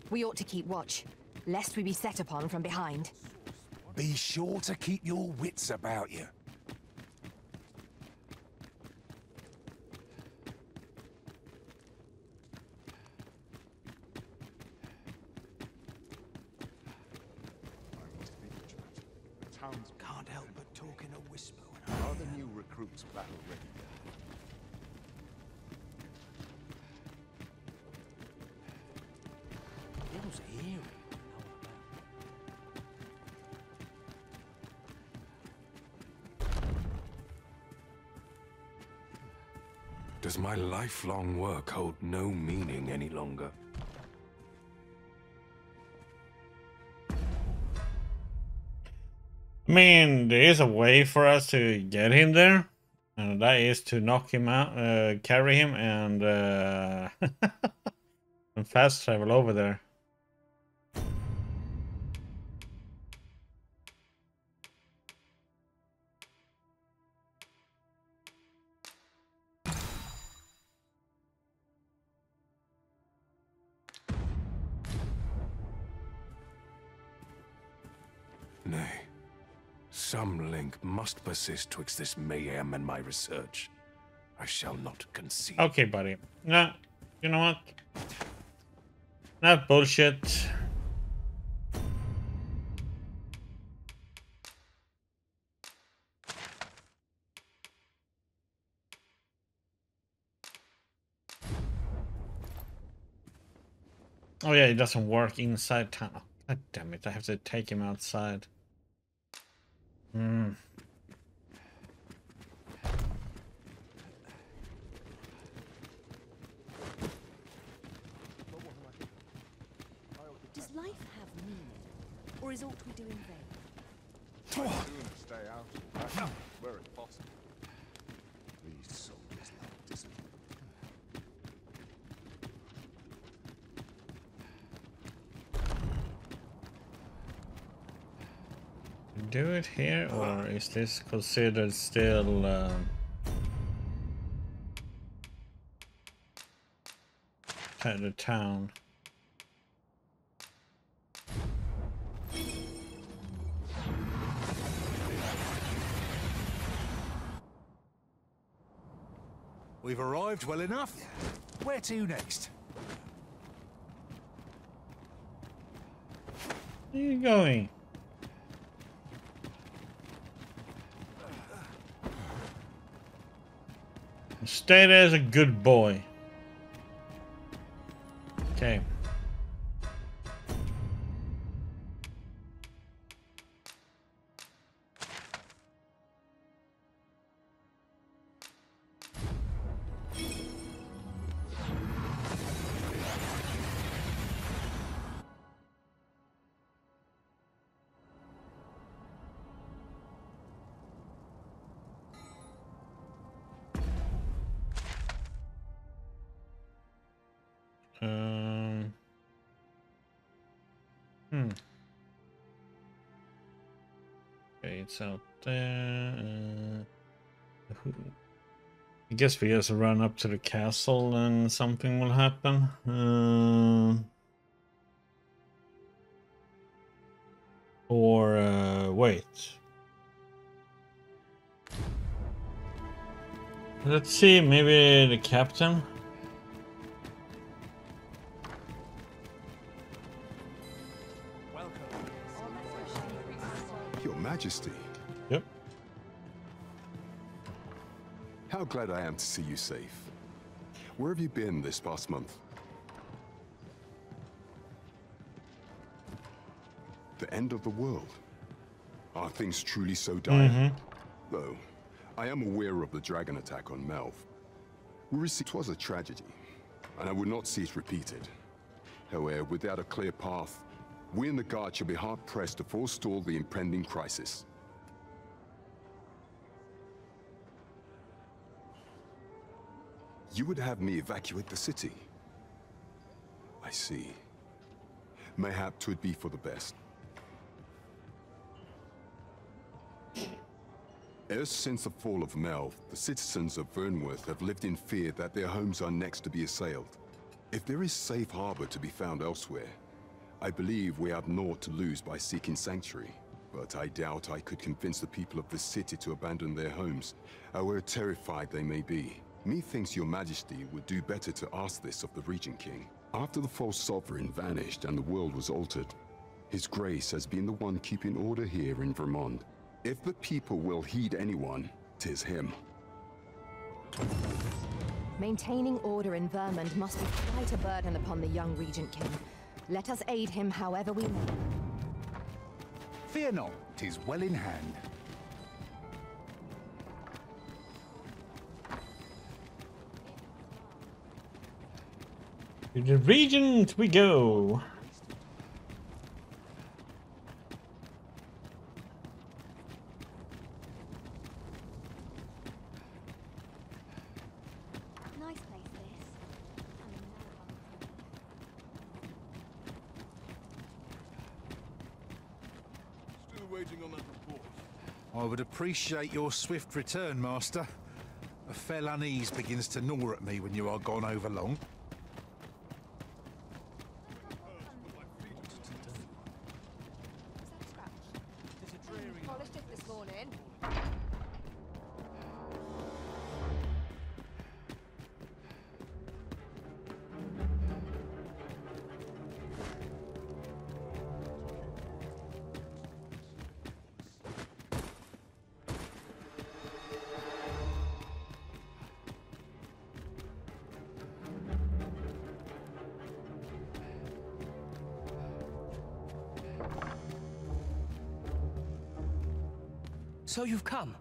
We ought to keep watch, lest we be set upon from behind. Be sure to keep your wits about you. Can't help but talk in a whisper when Are the new recruits battle ready? Feels eerie. Does my lifelong work hold no meaning any longer? I mean, there is a way for us to get him there, and that is to knock him out, carry him, and and fast travel over there. Nay. Some link must persist twixt this mayhem and my research. I shall not concede. Okay, buddy. No, you know what? Not bullshit. Oh yeah, it doesn't work inside town. Oh, God damn it, I have to take him outside. Hmm. Does life have meaning? Or is aught we do in vain? Sooner stay out of that, where it's possible. These soldiers lack discipline. Do it here, or is this considered still the town? We've arrived well enough. Where to next? Where are you going? Stay there as a good boy. Okay. Okay, it's out there. I guess we just run up to the castle and something will happen. Or wait. Let's see, maybe the captain? Your Majesty. Yep. How glad I am to see you safe. Where have you been this past month? The end of the world. Are things truly so dire? Though, I am aware of the dragon attack on Melv. It was a tragedy, and I would not see it repeated. However, without a clear path, we in the Guard shall be hard-pressed to forestall the impending crisis. You would have me evacuate the city? I see. Mayhap 'twould be for the best. Ever since the fall of Melv, the citizens of Vernworth have lived in fear that their homes are next to be assailed. If there is safe harbor to be found elsewhere, I believe we have naught to lose by seeking sanctuary. But I doubt I could convince the people of this city to abandon their homes, however terrified they may be. Methinks your Majesty would do better to ask this of the Regent King. After the false sovereign vanished and the world was altered, His Grace has been the one keeping order here in Vermont. If the people will heed anyone, 'tis him. Maintaining order in Vermont must be quite a burden upon the young Regent King. Let us aid him however we may. Fear not, 'tis well in hand. To the Regent we go. Nice place, this. Still waiting on that report. I would appreciate your swift return, Master. A fell unease begins to gnaw at me when you are gone over long. Polished it this morning. So you've come.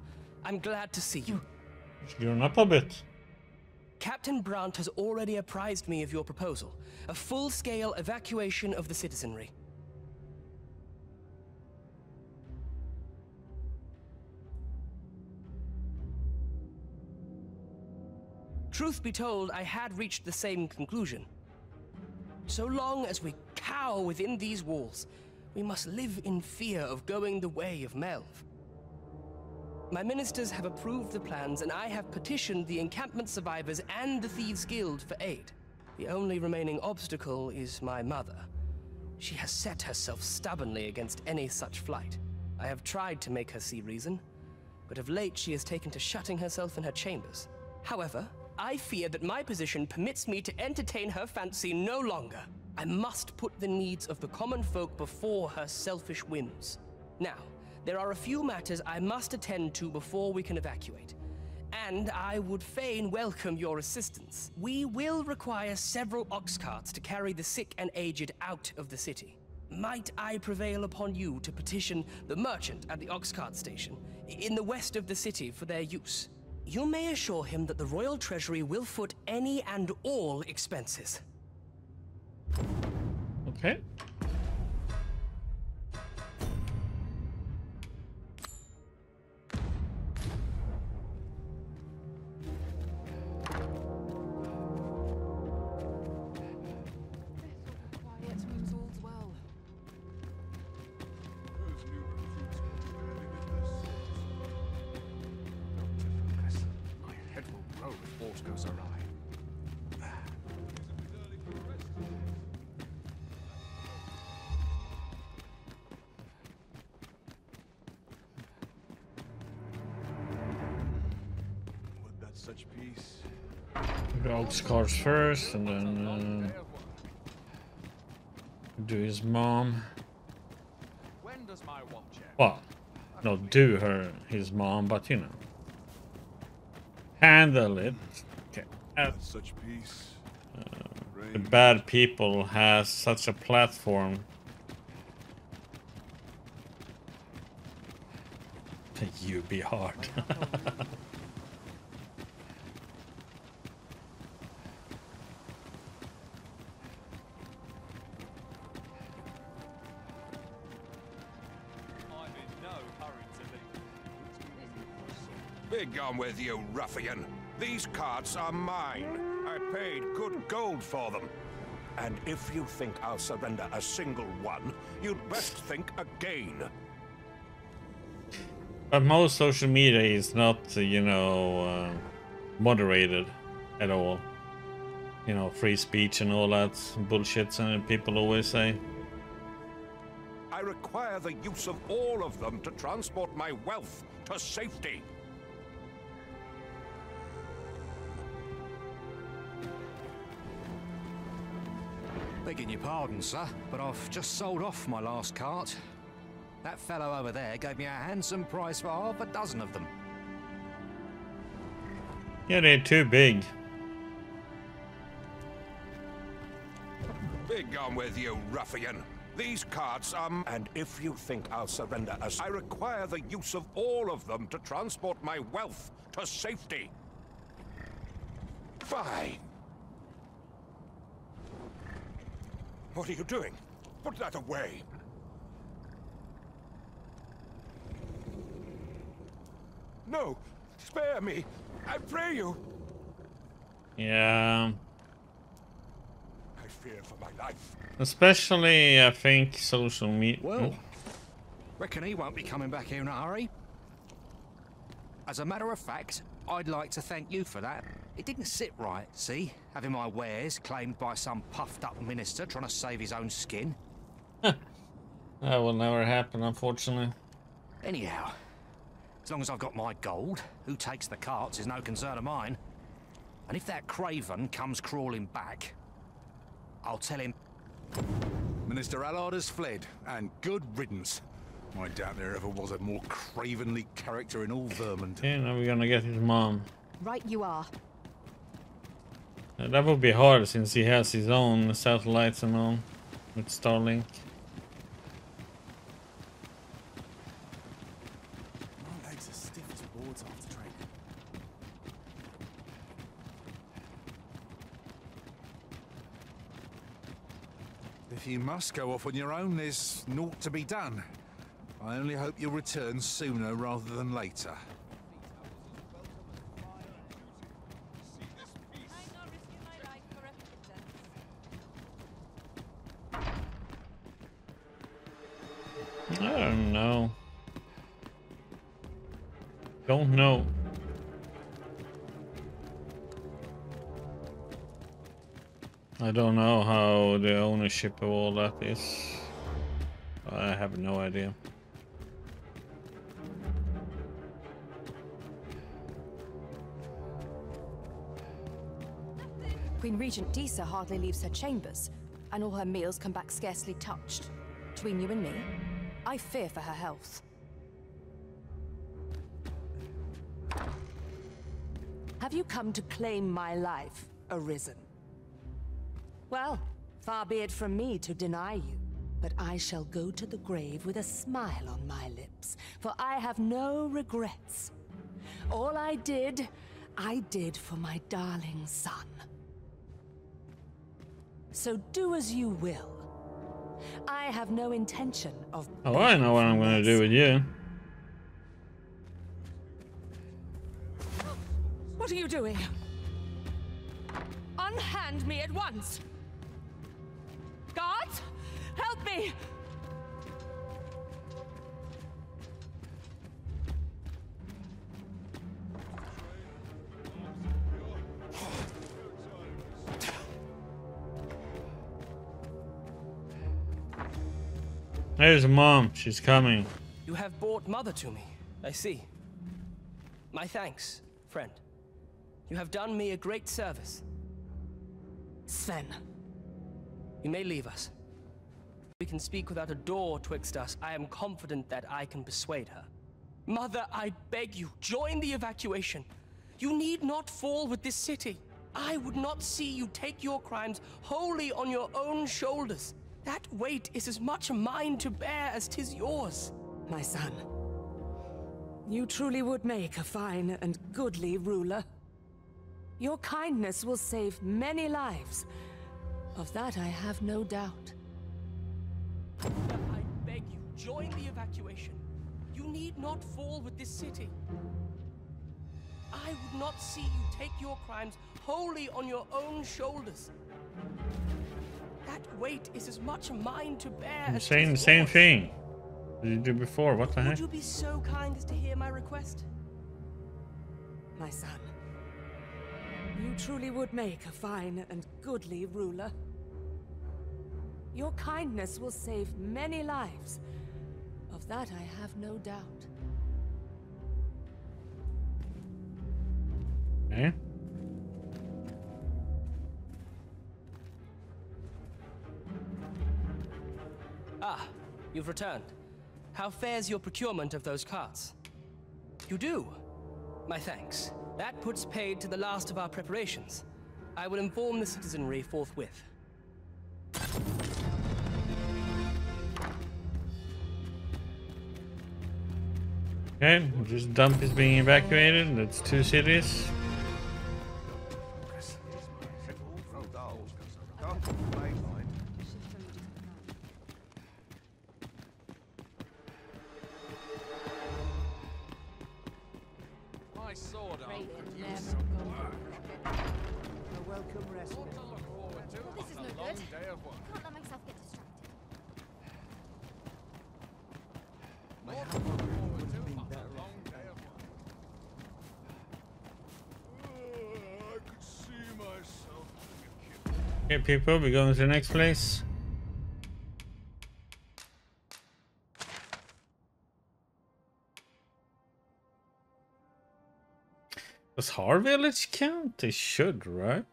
I'm glad to see you. You're up a bit. Captain Brandt has already apprised me of your proposal. A full-scale evacuation of the citizenry. Truth be told, I had reached the same conclusion. So long as we cower within these walls, we must live in fear of going the way of Melv. My ministers have approved the plans, and I have petitioned the encampment survivors and the Thieves' Guild for aid. The only remaining obstacle is my mother. She has set herself stubbornly against any such flight. I have tried to make her see reason, but of late she has taken to shutting herself in her chambers. However, I fear that my position permits me to entertain her fancy no longer. I must put the needs of the common folk before her selfish whims. Now, there are a few matters I must attend to before we can evacuate, and I would fain welcome your assistance. We will require several ox carts to carry the sick and aged out of the city. Might I prevail upon you to petition the merchant at the ox cart station in the west of the city for their use? You may assure him that the Royal Treasury will foot any and all expenses. Okay. Goes awry. Would that such peace? The ox carts first, and then do his mom. When does my watch end? Well, not do his mom, but you know, handle it. Okay. Such peace. The bad people has such a platform. You be hard. Begone with you, ruffian. These carts are mine. I paid good gold for them. And if you think I'll surrender a single one, you'd best think again. But most social media is not, you know, moderated at all. You know, free speech and all that bullshit and people always say. I require the use of all of them to transport my wealth to safety. Begging your pardon, sir, but I've just sold off my last cart. That fellow over there gave me a handsome price for half a dozen of them. Yeah, they're too big. Begone with you, ruffian. These carts are... And if you think I'll surrender us, I require the use of all of them to transport my wealth to safety. Fine. What are you doing? Put that away. No! Spare me! I pray you! Yeah. I fear for my life. Especially, I think, social media. Well, reckon he won't be coming back here in a hurry. As a matter of fact, I'd like to thank you for that. It didn't sit right, see? Having my wares claimed by some puffed-up minister trying to save his own skin. That will never happen, unfortunately. Anyhow, as long as I've got my gold, who takes the carts is no concern of mine. And if that craven comes crawling back, I'll tell him... Minister Allard has fled, and good riddance. I doubt there ever was a more cravenly character in all Vermont. Okay, now we're gonna get his mom. Right you are. That would be hard since he has his own satellites and all with Starlink. My legs woods after training. If you must go off on your own, there's naught to be done. I only hope you'll return sooner rather than later. I don't know. Don't know. I don't know how the ownership of all that is. I have no idea. Queen Regent Disa hardly leaves her chambers, and all her meals come back scarcely touched. Between you and me, I fear for her health. Have you come to claim my life, Arisen? Well, far be it from me to deny you, but I shall go to the grave with a smile on my lips, for I have no regrets. All I did for my darling son. So do as you will. I have no intention of... Oh, I know what I'm gonna do with you. What are you doing? Unhand me at once! Guards! Help me! There's Mom. She's coming. You have brought Mother to me. I see. My thanks, friend. You have done me a great service. Sven. You may leave us. We can speak without a door twixt us. I am confident that I can persuade her. Mother, I beg you, join the evacuation. You need not fall with this city. I would not see you take your crimes wholly on your own shoulders. That weight is as much mine to bear as 'tis yours. My son, you truly would make a fine and goodly ruler. Your kindness will save many lives. Of that I have no doubt. I beg you, join the evacuation. You need not fall with this city. I would not see you take your crimes wholly on your own shoulders. That weight is as much mine to bear I'm as saying the 'tis same yours. thing as you did before. What the heck? Would you be so kind as to hear my request? My son, you truly would make a fine and goodly ruler. Your kindness will save many lives. Of that I have no doubt. Okay. Ah, you've returned. How fares your procurement of those carts? You do? My thanks. That puts paid to the last of our preparations. I will inform the citizenry forthwith. Okay, this dump is being evacuated. That's 2 cities. My sword arm could use never some work. A welcome respite. What to look forward to Well, this is after no a long good. day of work. Can't let myself get distracted. What to look forward to after a long day of work. I could see myself being a kid. Okay, people, we're going to the next place. Does Har Village count? They should, right?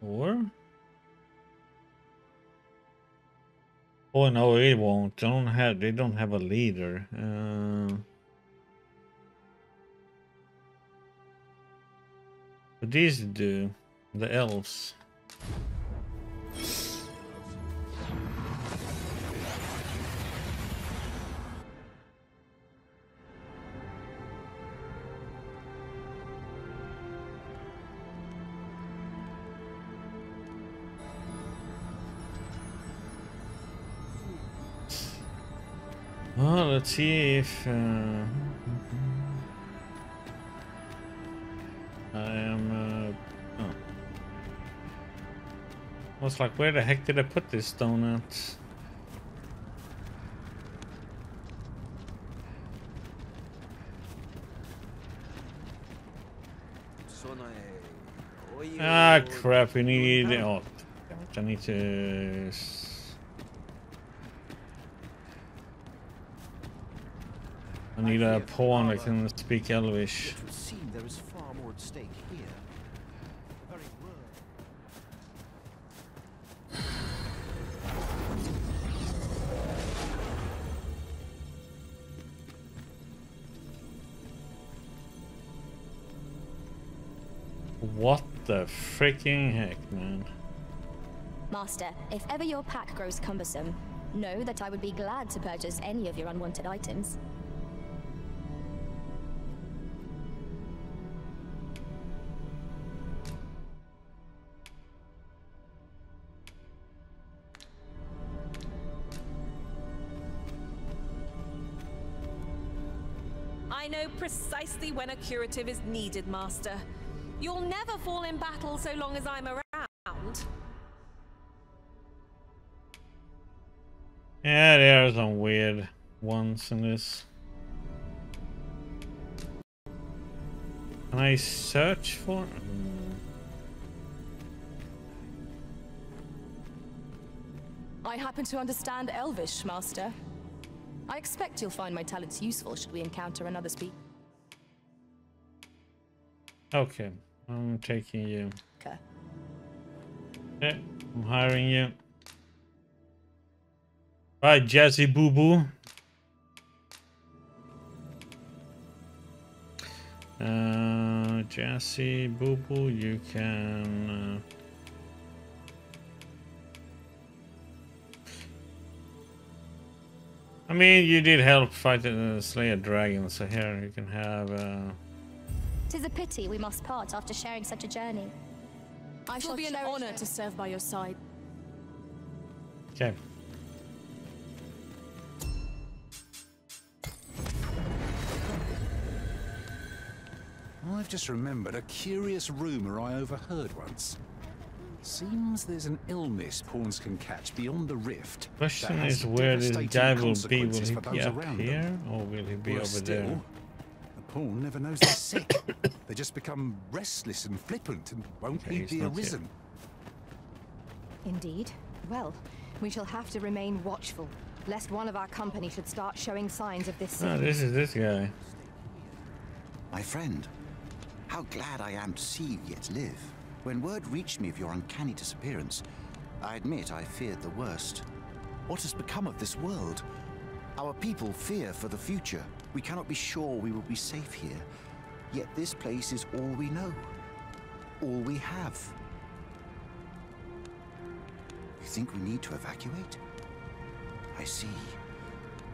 Or? Oh no, it won't. They don't have a leader. But these do. The elves. Oh, let's see if I am. Oh. I was like, where the heck did I put this donut? Ah, crap! We need. Oh, damn it, I need to. I need a pawn that can speak Elvish. It would seem there is far more at stake here. The very What the freaking heck, man? Master, if ever your pack grows cumbersome, know that I would be glad to purchase any of your unwanted items. I know precisely when a curative is needed, Master. You'll never fall in battle so long as I'm around. Yeah, there are some weird ones in this. Can I search for? I happen to understand Elvish, Master. I expect you'll find my talents useful should we encounter another speaker. Okay, I'm taking you. Okay. Yeah, I'm hiring you. Bye, Jazzy Boo Boo. Jazzy Boo Boo, you can. I mean, you did help fight slay a dragon, so here you can have. 'Tis a pity we must part after sharing such a journey. I shall be an honor to serve by your side. Okay. I've just remembered a curious rumor I overheard once. Seems there's an illness pawns can catch beyond the rift. Question is where this guy will be. Will he be up here or will he be over there? The pawn never knows they're sick. They just become restless and flippant and won't heed the arisen. Indeed. Well, we shall have to remain watchful, lest one of our company should start showing signs of this. Oh, this is this guy. My friend, how glad I am to see you yet live. When word reached me of your uncanny disappearance, I admit I feared the worst. What has become of this world? Our people fear for the future. We cannot be sure we will be safe here. Yet this place is all we know. All we have. You think we need to evacuate? I see.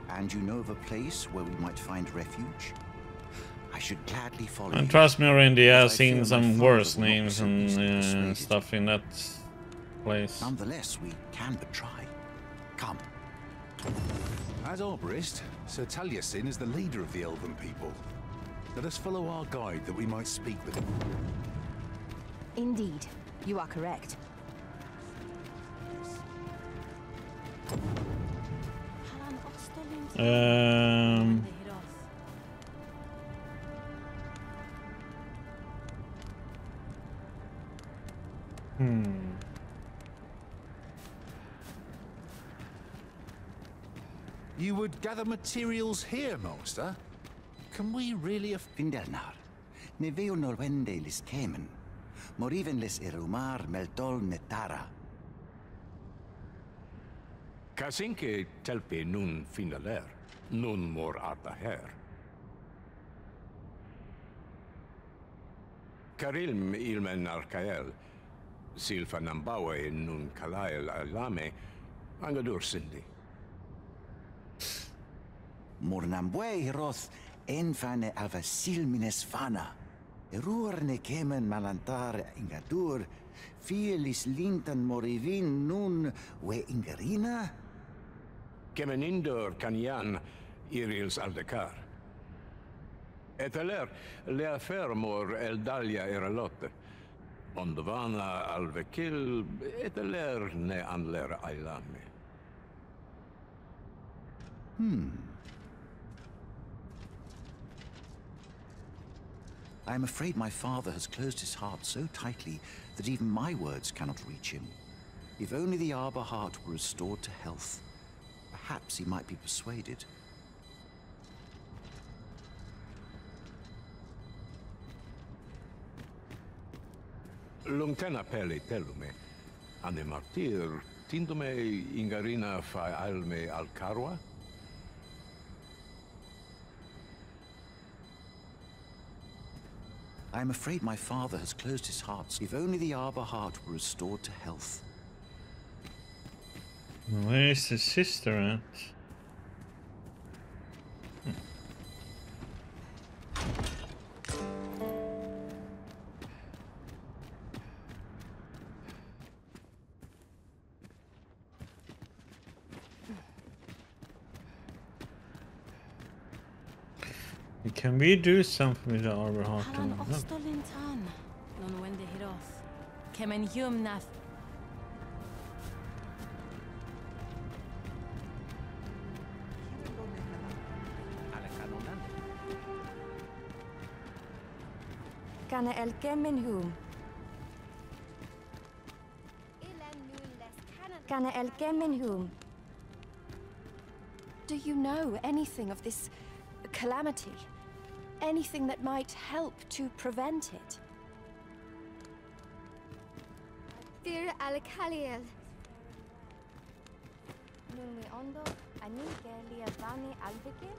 And you know of a place where we might find refuge? I should gladly follow you. And trust me, Randy, I've seen some worse names and stuff in that place. Nonetheless, we can but try. Come. As arborist, Sir Taliesin is the leader of the Elven people. Let us follow our guide that we might speak with him. Indeed, you are correct. You would gather materials here, Master? Can we really Findernar, ne veo norwende lis kemen, moriven lis erumar meltol netara. Kasinke telpe nun finaler, nun mor arta her. Karilm ilmen arkael, silfa nambawe nun kalael alame, angadur sindi. Mornambwe hiroth enfane ava silmines fana. Erurne kemen malantar ingadur, fielis lintan morivin nun we ingerina? Kemenindor kanyan, Irils Aldecar. Eteler, lea fermor eldalia eralotte. Ondvana alvekil, eteler ne anler ailami. I am afraid my father has closed his heart so tightly that even my words cannot reach him. If only the Arbor heart were restored to health, perhaps he might be persuaded. Lungtena peli telume. Ane martir, tindume ingarina fa alme alcarwa? I am afraid my father has closed his heart. If only the Arbor heart were restored to health. Where is the sister at? Can we do something with the Arbor heart? Halan Ostolin Tan. Non when they hit off. Kemen Hum Nath. Kana el Kemenhum. Kana el Kemenhum. Do you know anything of this calamity? Anything that might help to prevent it? Dear Alcaliel. Nunmi ondo, ani gelia vani alvigil.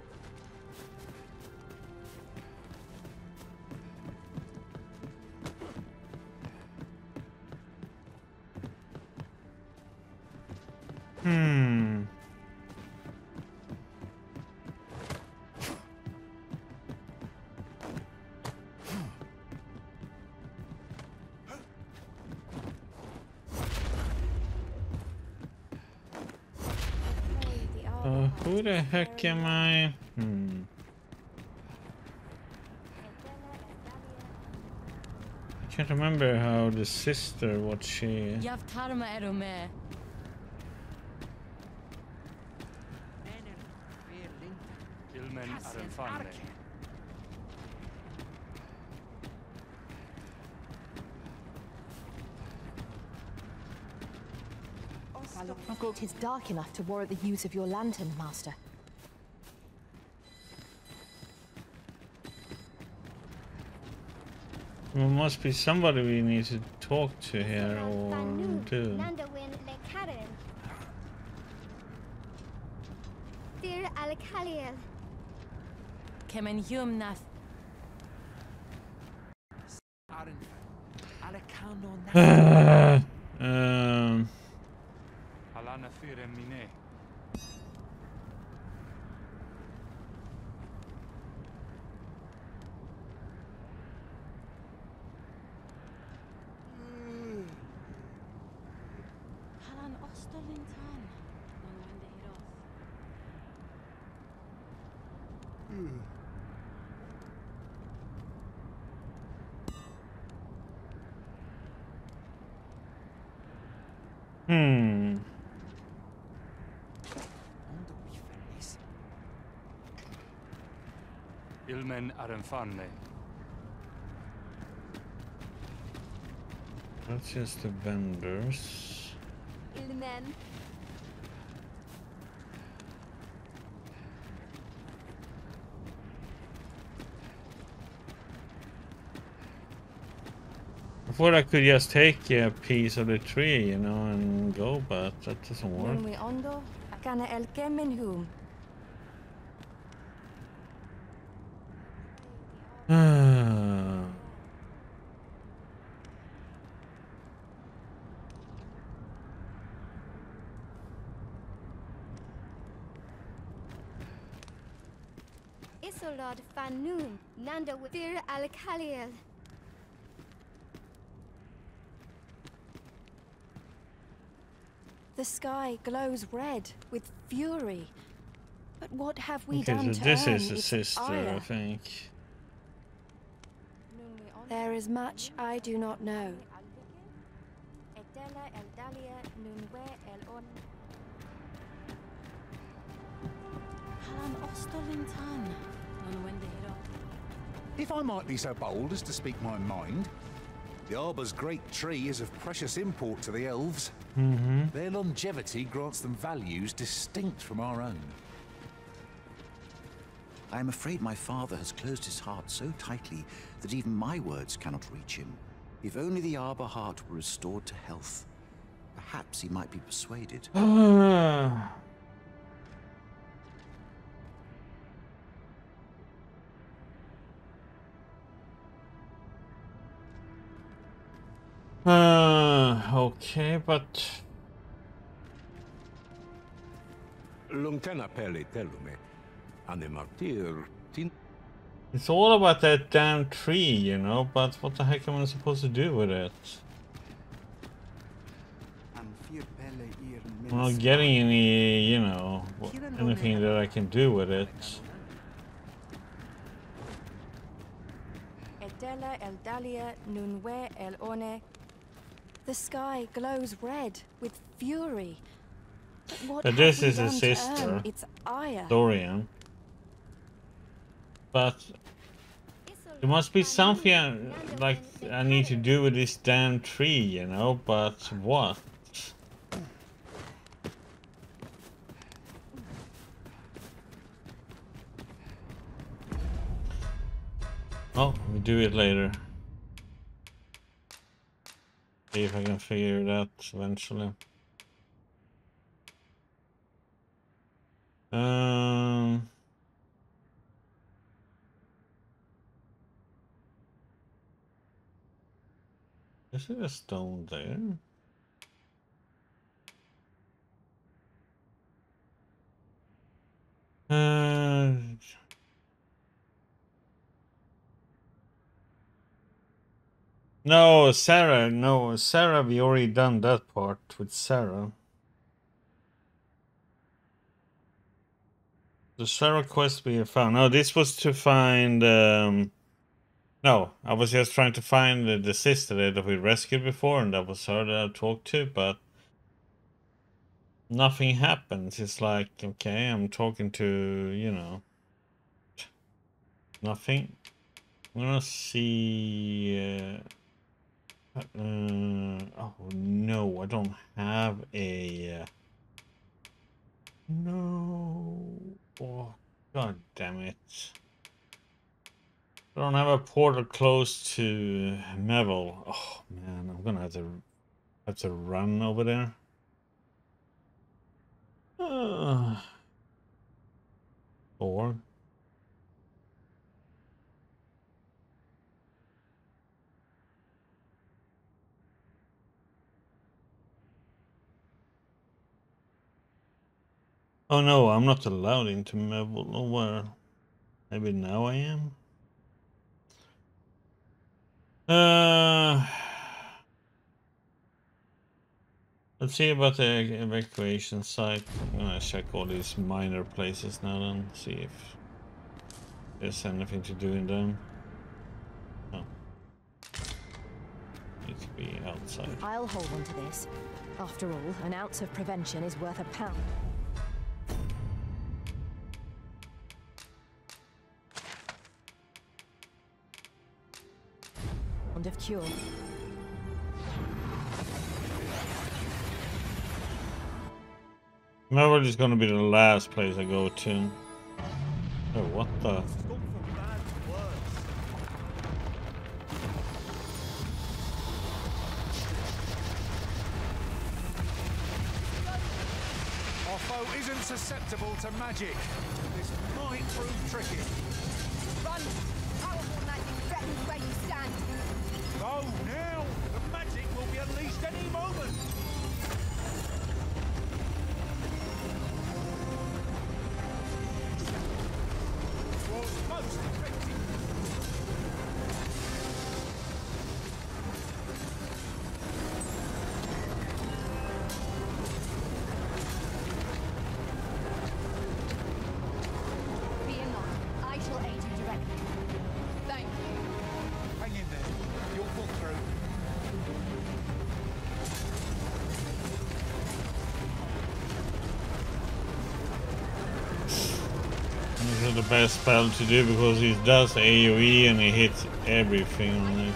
Who the heck am I? I can't remember how the sister, what she... Yavtarma Erome. Ilmen Arenfanne. It is dark enough to warrant the use of your lantern, Master. There must be somebody we need to talk to here or do. Dear Alcaliel. Kemen Hum Nath. Alana Fire Mine. Halan Ostolin Tan. Non when they hit off. Ilmen Arenfanne. That's just the vendors. Ilmen. I thought I could just take a piece of the tree, you know, and go, but that doesn't work. Nunmi ondo, kana el Kemenhum. Isolad Fanun, Nanda with Dear Alcaliel. The sky glows red with fury. But what have we Okay, done so to this earn is a its sister, I ire? think. There is much I do not know. If I might be so bold as to speak my mind, the Arbor's great tree is of precious import to the elves. Their longevity grants them values distinct from our own. I am afraid my father has closed his heart so tightly that even my words cannot reach him. If only the Arbor heart were restored to health, perhaps he might be persuaded. Okay, but Lungtena peli telume, ane martir tin. it's all about that damn tree, you know, but what the heck am I supposed to do with it? I'm not getting any, you know, anything that I can do with it. The sky glows red with fury. But what But have this we is a done to sister, earn its ire? Dorian. But there must be something like I need to do with this damn tree, you know, but what? Oh, we'll do it later. See if I can figure it out eventually. Is it a stone there? No, Sarah. No, Sarah. We already done that part with Sarah. The Sarah quest we have found. No, this was to find. No, I was just trying to find the sister that we rescued before, and that was her that I talked to, but nothing happens. It's like, okay, I'm talking to, you know, nothing. I'm gonna see. Oh no, I don't have a. No. Oh, god damn it. I don't have a portal close to Mevel. Oh man, I'm gonna have to run over there. Or oh no, I'm not allowed into Mevel. Oh well, maybe now I am. Let's see about the evacuation site. I'm gonna check all these minor places now and see if there's anything to do in them. Oh. Needs to be outside. I'll hold on to this. After all, an ounce of prevention is worth a pound. Pound of cure. Mevel is gonna be the last place I go to. Oh, what the? Our foe isn't susceptible to magic. This might prove tricky. Run! Powerful magic threatens where you stand. Go now! The magic will be unleashed any moment! Was most effective. the best spell to do because it does AoE and it hits everything on it.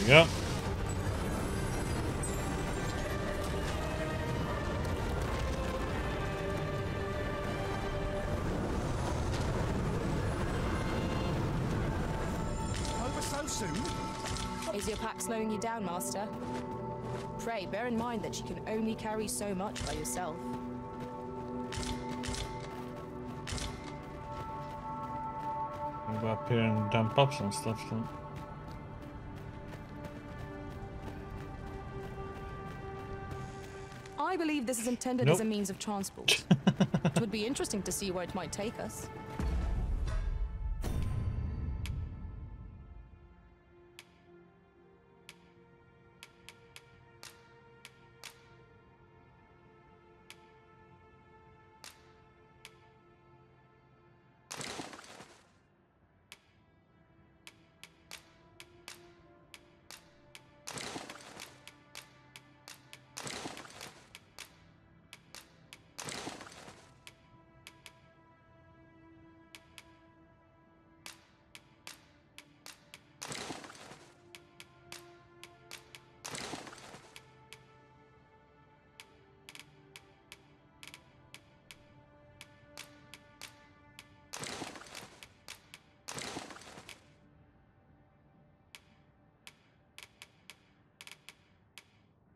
Yep. Over so soon? Is your pack slowing you down, Master? Pray, bear in mind that you can only carry so much by yourself. I'll go up here and dump up some stuff then. I believe this is intended as a means of transport. It would be interesting to see where it might take us.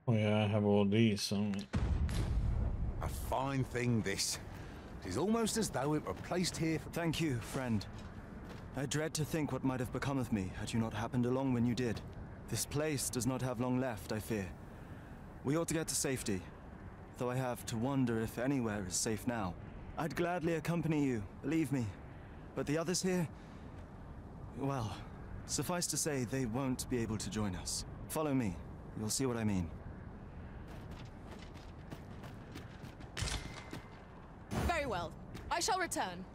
Oh yeah, I have all these on me. A fine thing, this. It is almost as though it were placed here for... Thank you, friend. I dread to think what might have become of me had you not happened along when you did. This place does not have long left, I fear. We ought to get to safety, though I have to wonder if anywhere is safe now. I'd gladly accompany you, believe me. But the others here... well, suffice to say, they won't be able to join us. Follow me. You'll see what I mean. Very well. I shall return.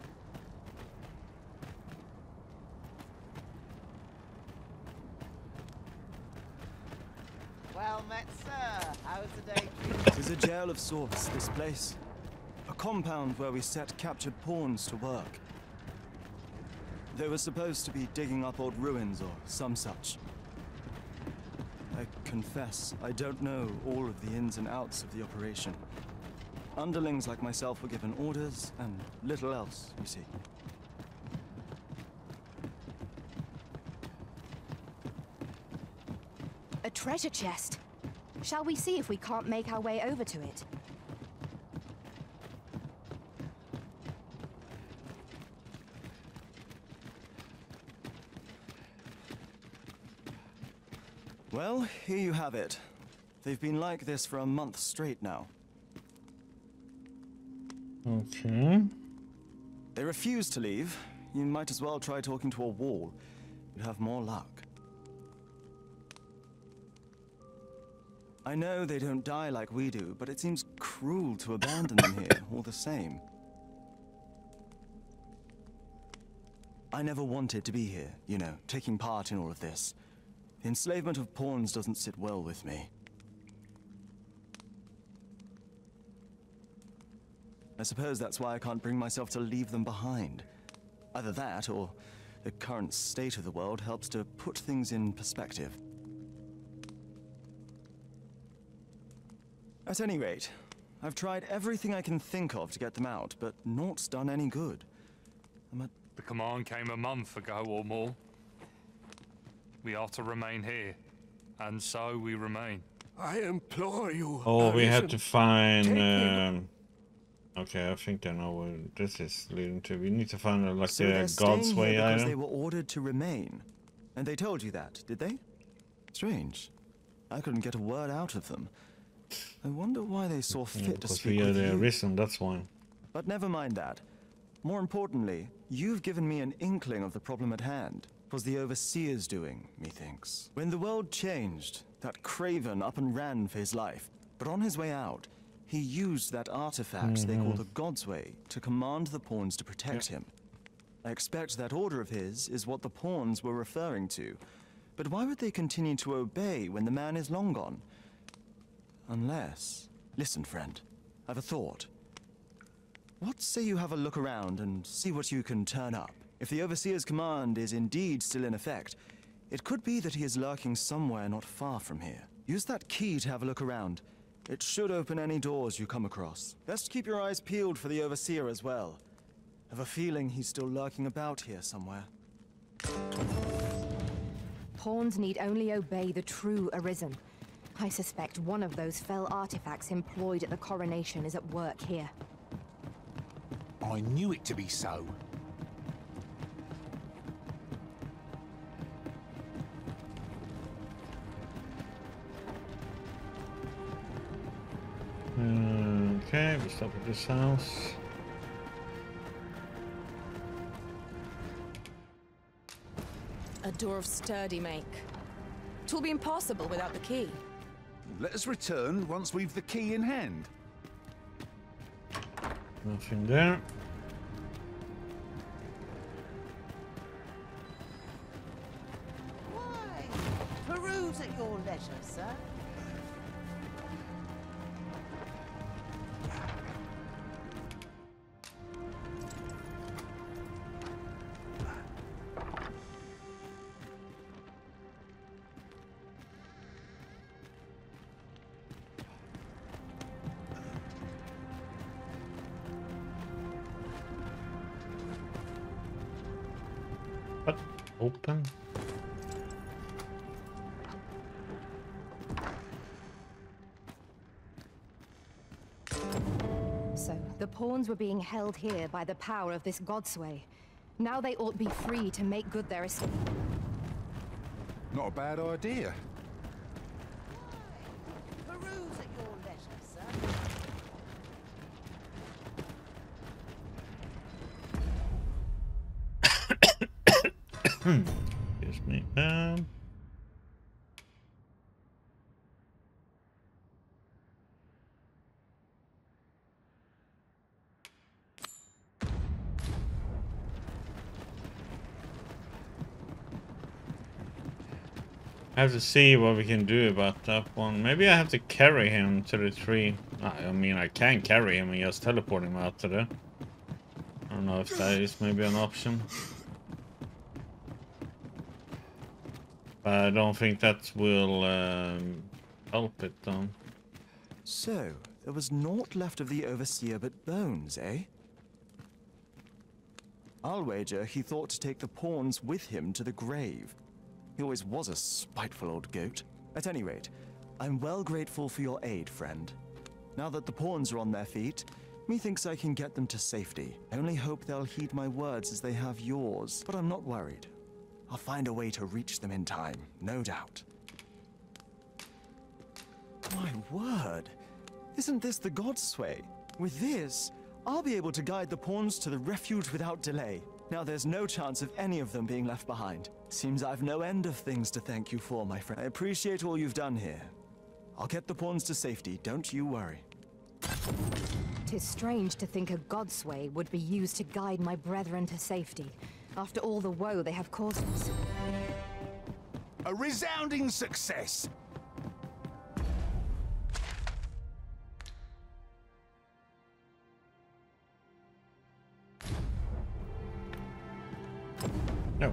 Well met, sir. How's the day? It is a jail of sorts, this place. A compound where we set captured pawns to work. They were supposed to be digging up old ruins or some such. I confess, I don't know all of the ins and outs of the operation. Underlings like myself were given orders, and little else, you see. A treasure chest. Shall we see if we can't make our way over to it? Well, here you have it. They've been like this for a month straight now. Okay. They refuse to leave. You might as well try talking to a wall. You'd have more luck. I know they don't die like we do, but it seems cruel to abandon them here, all the same. I never wanted to be here, you know, taking part in all of this. The enslavement of pawns doesn't sit well with me. I suppose that's why I can't bring myself to leave them behind. Either that, or the current state of the world helps to put things in perspective. At any rate, I've tried everything I can think of to get them out, but naught's done any good. The command came a month ago or more. We are to remain here, and so we remain. I implore you. Oh, we had to find... okay, I think I know where this is leading to. We need to find like a God's Way because item. they were ordered to remain. And they told you that, did they? Strange. I couldn't get a word out of them. I wonder why they saw fit to Because speak we are with the you. Arisen, that's why. But never mind that. More importantly, you've given me an inkling of the problem at hand. 'Twas the Overseer's doing, methinks. When the world changed, that craven up and ran for his life. But on his way out, he used that artifact they call the God's Way to command the pawns to protect him. I expect that order of his is what the pawns were referring to. But why would they continue to obey when the man is long gone? Unless... Listen, friend. I've a thought. What say you have a look around and see what you can turn up? If the Overseer's command is indeed still in effect, it could be that he is lurking somewhere not far from here. Use that key to have a look around. It should open any doors you come across. Best keep your eyes peeled for the Overseer as well. I have a feeling he's still lurking about here somewhere. Pawns need only obey the true Arisen. I suspect one of those fell artifacts employed at the coronation is at work here. I knew it to be so. Okay, we stop at this house. A door of sturdy make. 'Twill be impossible without the key. Let us return once we've the key in hand. Nothing there. Why? Peruse at your leisure, sir. But open. So, the pawns were being held here by the power of this God's Way. Now they ought be free to make good their escape. Not a bad idea. Peruse at your leisure, sir. Excuse me. I have to see what we can do about that one. Maybe I have to carry him to the tree. I mean, I can carry him and just teleport him out to there. I don't know if that is maybe an option. But I don't think that will help it though. So, there was naught left of the Overseer but bones, eh? I'll wager he thought to take the pawns with him to the grave. He always was a spiteful old goat. At any rate, I'm well grateful for your aid, friend. Now that the pawns are on their feet, methinks I can get them to safety. I only hope they'll heed my words as they have yours, but I'm not worried. I'll find a way to reach them in time, no doubt. My word! Isn't this the God's Way? With this, I'll be able to guide the pawns to the refuge without delay. Now there's no chance of any of them being left behind. Seems I've no end of things to thank you for, my friend. I appreciate all you've done here. I'll get the pawns to safety, don't you worry. 'Tis strange to think a God's Way would be used to guide my brethren to safety, after all the woe they have caused us. A resounding success! No.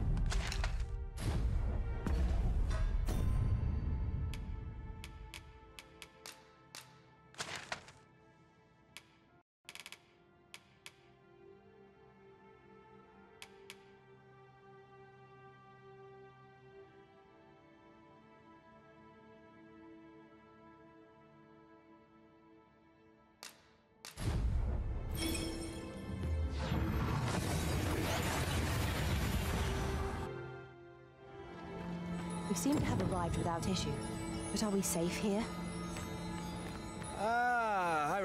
We seem to have arrived without issue. But are we safe here?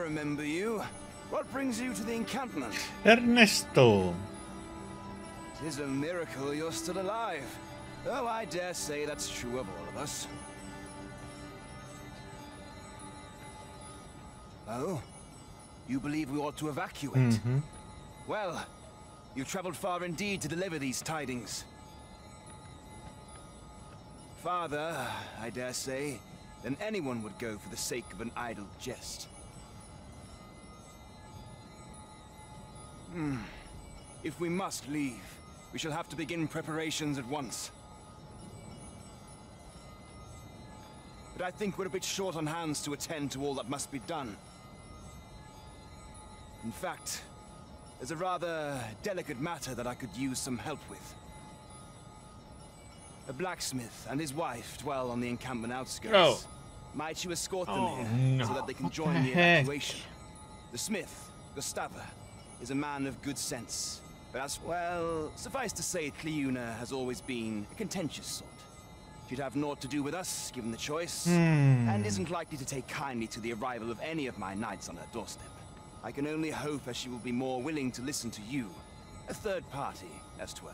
remember you. What brings you to the encampment? Ernesto. It is a miracle you're still alive. Though I dare say that's true of all of us. Oh? You believe we ought to evacuate? Well, you've traveled far indeed to deliver these tidings. Farther, I dare say, than anyone would go for the sake of an idle jest. If we must leave, we shall have to begin preparations at once. But I think we're a bit short on hands to attend to all that must be done. In fact, there's a rather delicate matter that I could use some help with. A blacksmith and his wife dwell on the encampment outskirts. Oh. Might you escort them here, no. so that they can What join the the heck? evacuation? The smith, Gustava, is a man of good sense. But as well, suffice to say, Cleuna has always been a contentious sort. She'd have naught to do with us, given the choice, and isn't likely to take kindly to the arrival of any of my knights on her doorstep. I can only hope that she will be more willing to listen to you, a third party, as 'twere.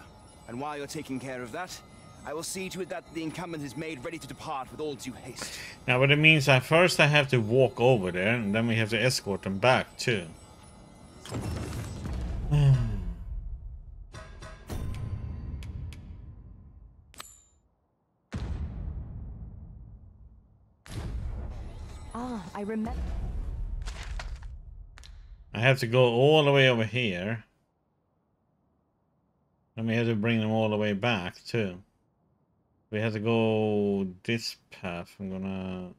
And while you're taking care of that, I will see to it that the encampment is made ready to depart with all due haste. Now, what it means, at first I have to walk over there, and then we have to escort them back too. Ah, I remember. I have to go all the way over here. And we have to bring them all the way back too. We have to go this path. I'm gonna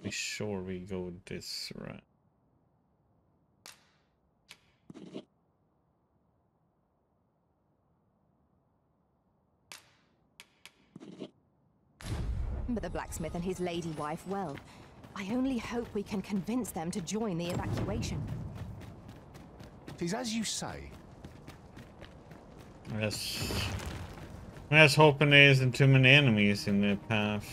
be sure we go this right. Remember the blacksmith and his lady wife well. I only hope we can convince them to join the evacuation. Tis as you say. Let's hoping there isn't too many enemies in the path.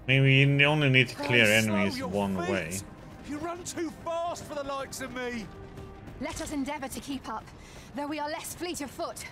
Maybe you only need to clear enemies one way. You run too fast for the likes of me. Let us endeavor to keep up, though we are less fleet of foot.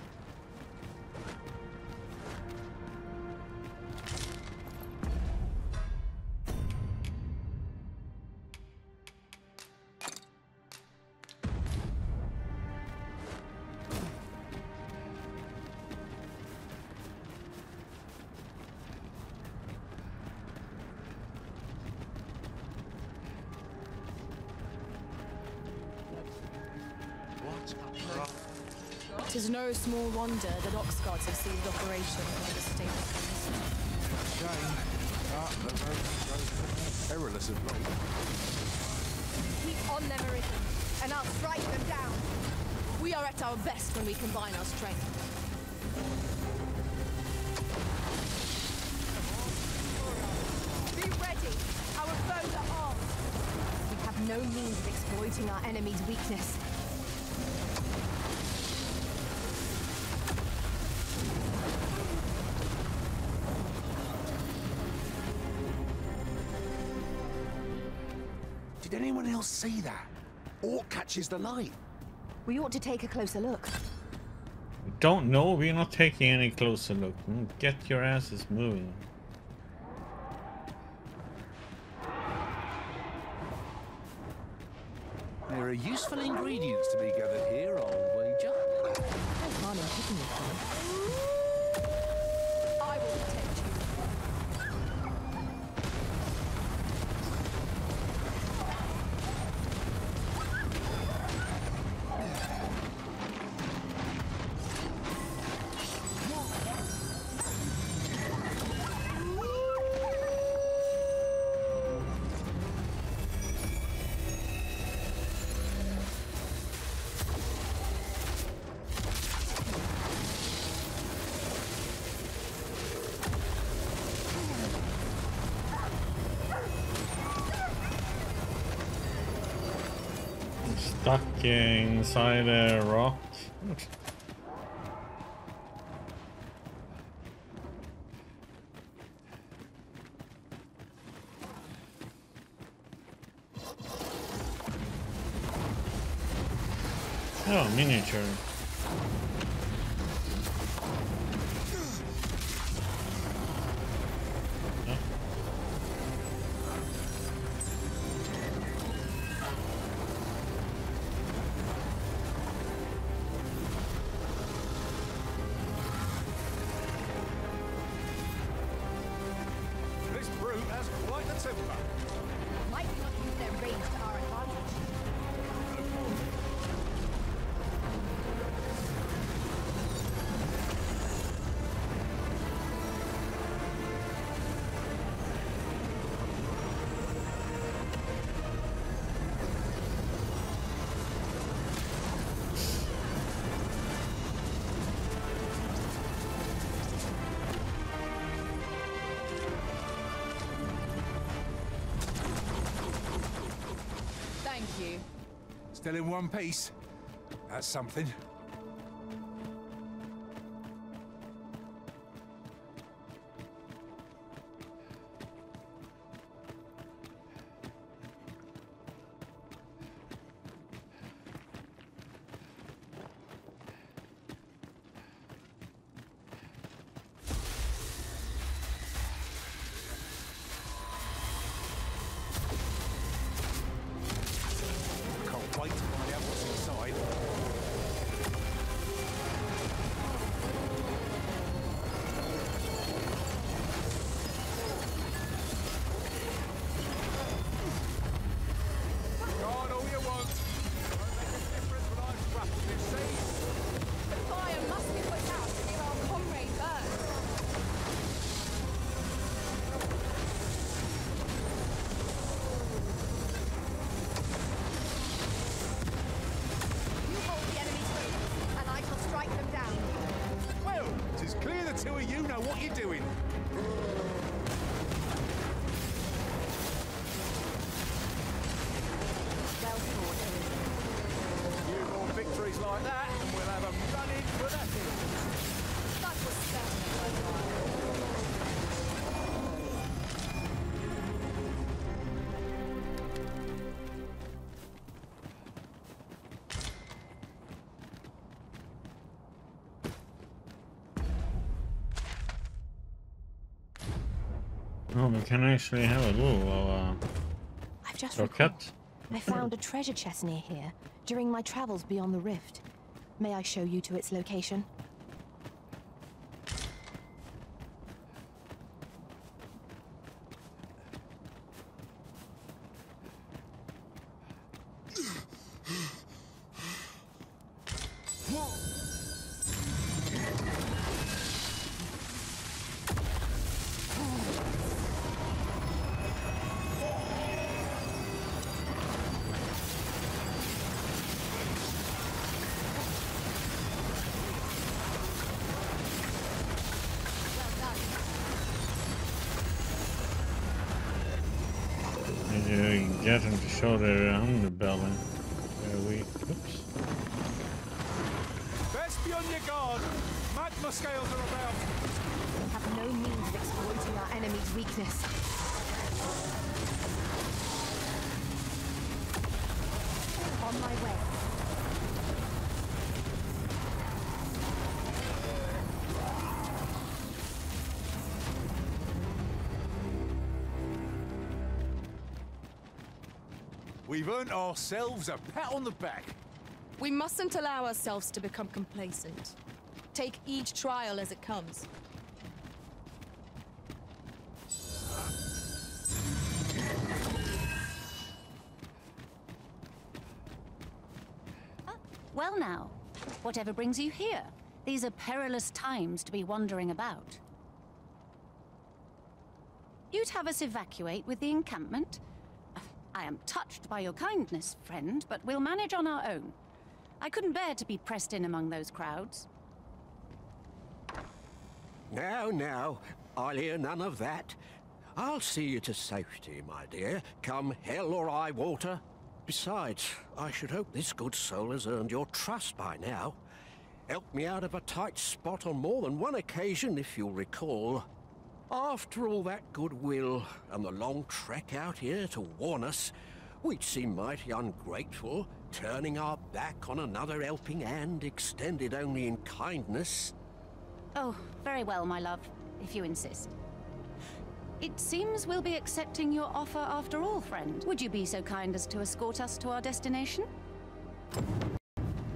Tis no small wonder that ox gods have seized operation by the state of things. Shame. Perilous of late. Keep on them, Arisen, and I'll strike them down. We are at our best when we combine our strength. Be ready. Our foes are armed. We have no means of exploiting our enemy's weakness. Did anyone else see that? Orc catches the light. We ought to take a closer look. Don't know, we're not taking any closer look. Get your asses moving. There are useful ingredients to be gathered here, I'll wager. No harm in picking it from. I will protect you. Stuck inside a rock. Oh, miniature. This brute has quite the temper. Might not use their range to our advantage. Thank you. Still in one piece. That's something. Can't wait to find out what's inside. God, all you want. Won't make a difference when I'm trapped in this sea. The fire must be put out to give our comrade burn. You hold the enemy's focus, and I shall strike them down. Well, it's clear the two of you know what you're doing. Well fought, Arisen. Few more victories like that, and we'll have 'em running for the hills. That was certainly worthwhile. Oh, we can actually have a little I've just rocket. recalled. I found a treasure chest near here during my travels beyond the rift. May I show you to its location? Did you get them to show their underbelly? Oops. Best be on your guard. Magma scales are about. We have no means of exploiting our enemy's weakness. On my way. We've earned ourselves a pat on the back. We mustn't allow ourselves to become complacent. Take each trial as it comes. Well now, whatever brings you here? These are perilous times to be wandering about. You'd have us evacuate with the encampment? I am touched by your kindness, friend, but we'll manage on our own. I couldn't bear to be pressed in among those crowds. Now, I'll hear none of that. I'll see you to safety, my dear, come hell or high water. Besides, I should hope this good soul has earned your trust by now. Helped me out of a tight spot on more than one occasion, if you'll recall. After all that goodwill and the long trek out here to warn us, we'd seem mighty ungrateful Turning our back on another helping hand extended only in kindness. Oh, very well, my love, if you insist. It seems we'll be accepting your offer after all, friend. Would you be so kind as to escort us to our destination?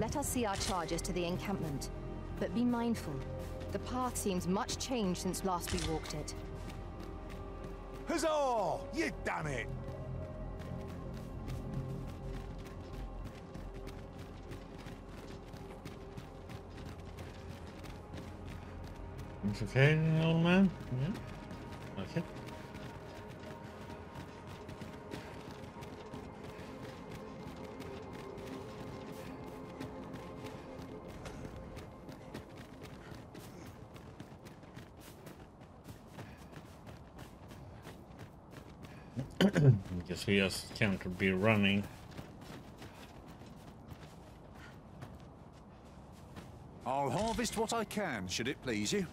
Let us see our charges to the encampment. But be mindful. The path seems much changed since last we walked it. Huzzah! You done it! It's okay, old man? Yeah? Okay. Guess we just can't be running. I'll harvest what I can, should it please you.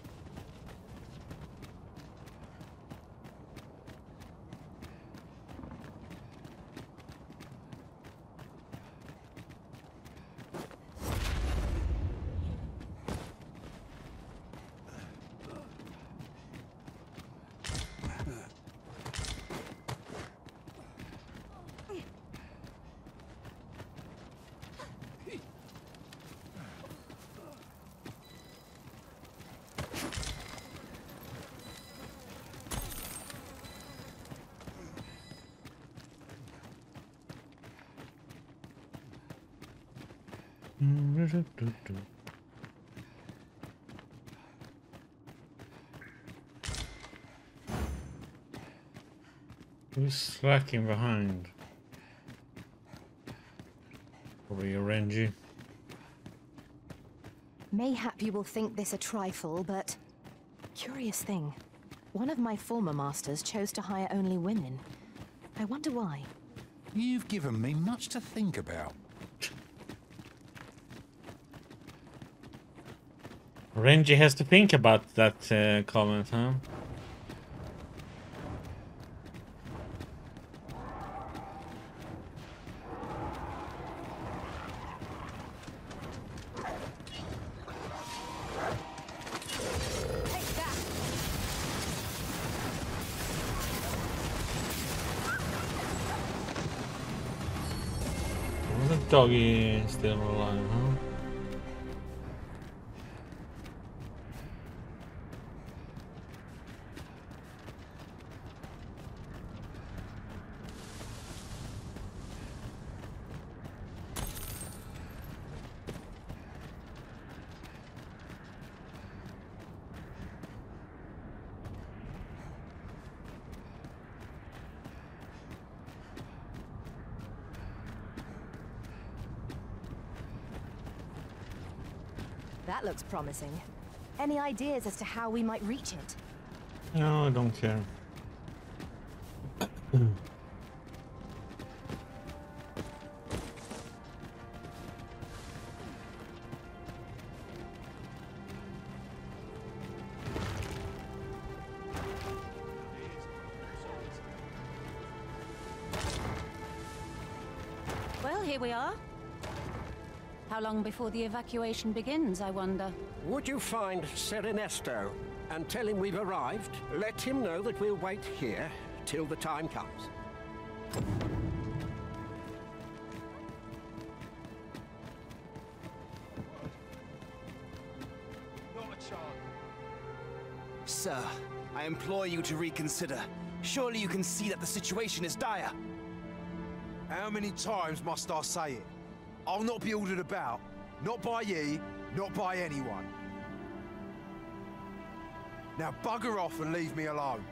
Who's slacking behind? Probably a Renji. Mayhap you will think this a trifle, but... Curious thing. One of my former masters chose to hire only women. I wonder why. You've given me much to think about. Renji has to think about that comment, huh? The doggy is still alive, huh? That looks promising. Any ideas as to how we might reach it? No, I don't care. Well, here we are. How long before the evacuation begins, I wonder? Would you find Ser Ernesto and tell him we've arrived? Let him know that we'll wait here till the time comes. Not a chance. Sir, I implore you to reconsider. Surely you can see that the situation is dire. How many times must I say it? I'll not be ordered about. Not by ye, not by anyone. Now bugger off and leave me alone.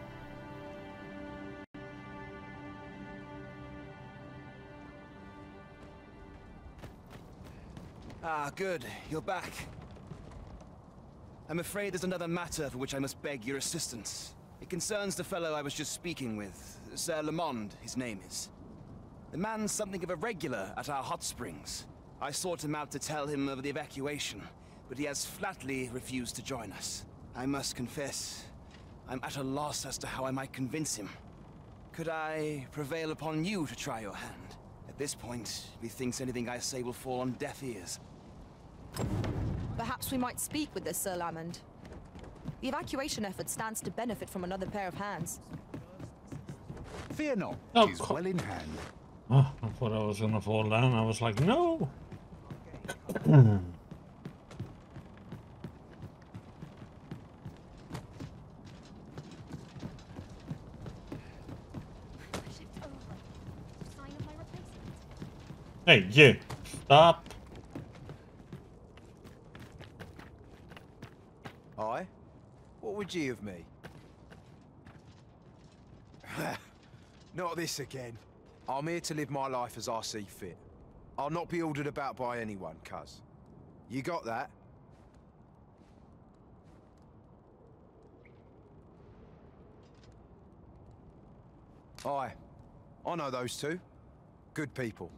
Ah, good. You're back. I'm afraid there's another matter for which I must beg your assistance. It concerns the fellow I was just speaking with. Sir Lamond, his name is. The man's something of a regular at our hot springs. I sought him out to tell him of the evacuation, but he has flatly refused to join us. I must confess, I'm at a loss as to how I might convince him. Could I prevail upon you to try your hand? At this point, methinks anything I say will fall on deaf ears. Perhaps we might speak with this Sir Lamond. The evacuation effort stands to benefit from another pair of hands. Fear not, Oh, it is well in hand. Oh, I thought I was gonna fall down. I was like, no. Hey, you. Stop. Aye? What would ye of me? Not this again. I'm here to live my life as I see fit. I'll not be ordered about by anyone, cuz. You got that? Aye. I know those two. Good people.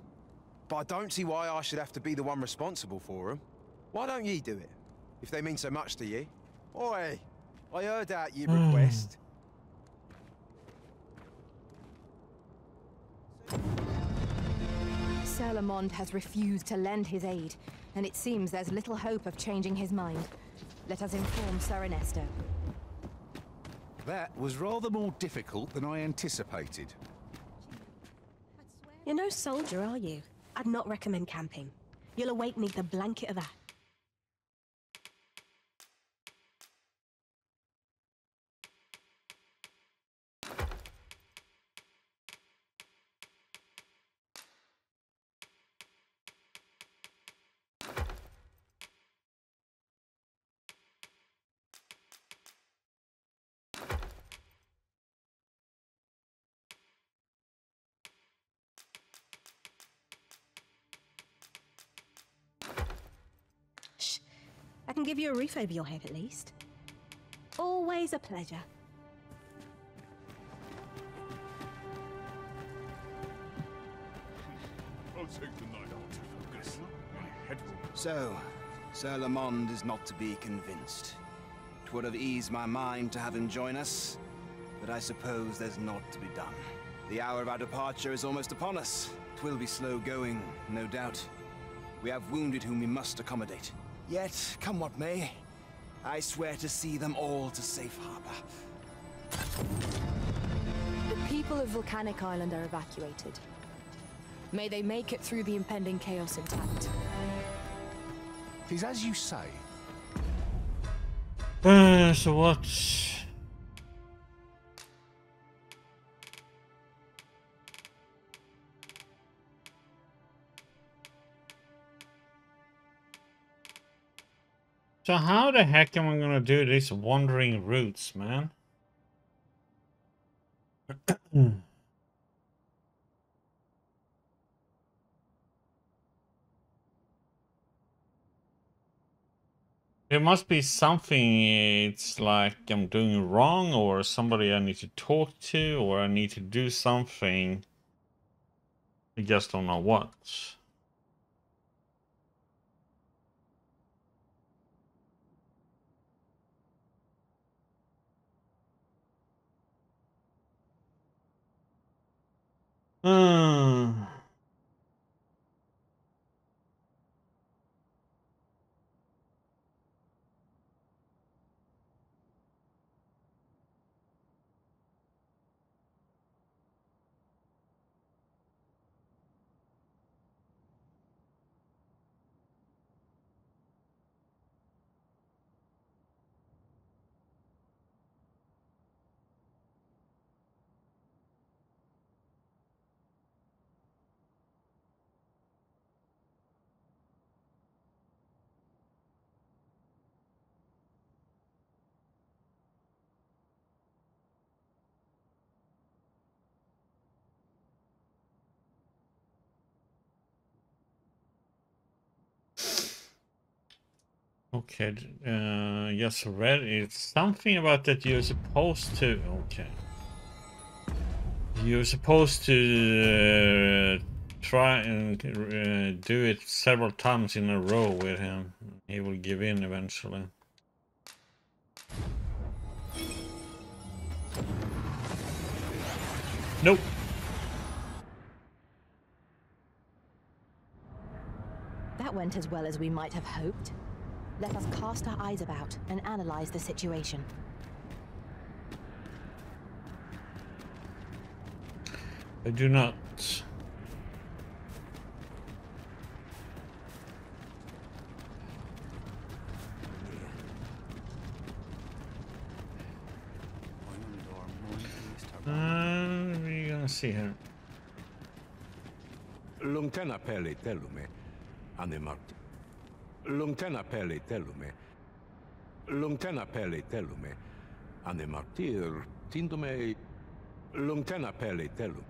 But I don't see why I should have to be the one responsible for them. Why don't ye do it? If they mean so much to ye. Oi! I heard out your request. Sir Lamond has refused to lend his aid, and it seems there's little hope of changing his mind. Let us inform Sir Ernesto. That was rather more difficult than I anticipated. You're no soldier, are you? I'd not recommend camping. You'll awake me the blanket of that. I can give you a roof over your head at least. Always a pleasure. I'll take the night out for this. My head will... So, Sir Lamond is not to be convinced. 'Twould have eased my mind to have him join us, but I suppose there's naught to be done. The hour of our departure is almost upon us. 'Twill be slow going, no doubt. We have wounded whom we must accommodate. Yet, come what may, I swear to see them all to safe harbor. The people of Volcanic Island are evacuated. May they make it through the impending chaos intact. Tis as you say. So what? So how the heck am I gonna do these wandering routes, man? There must be something it's like I'm doing wrong, or somebody I need to talk to, or I need to do something. I just don't know what. Okay, yes, read it's something about that you're supposed to. Okay, you're supposed to try and do it several times in a row with him. He will give in eventually. Nope. that went as well as we might have hoped. Let us cast our eyes about and analyze the situation. I do not. We're gonna see here. Lungtena peli telume, animarti. Lungtena peli telume. Lungtena peli telume, animartir tindume. Lungtena peli telume.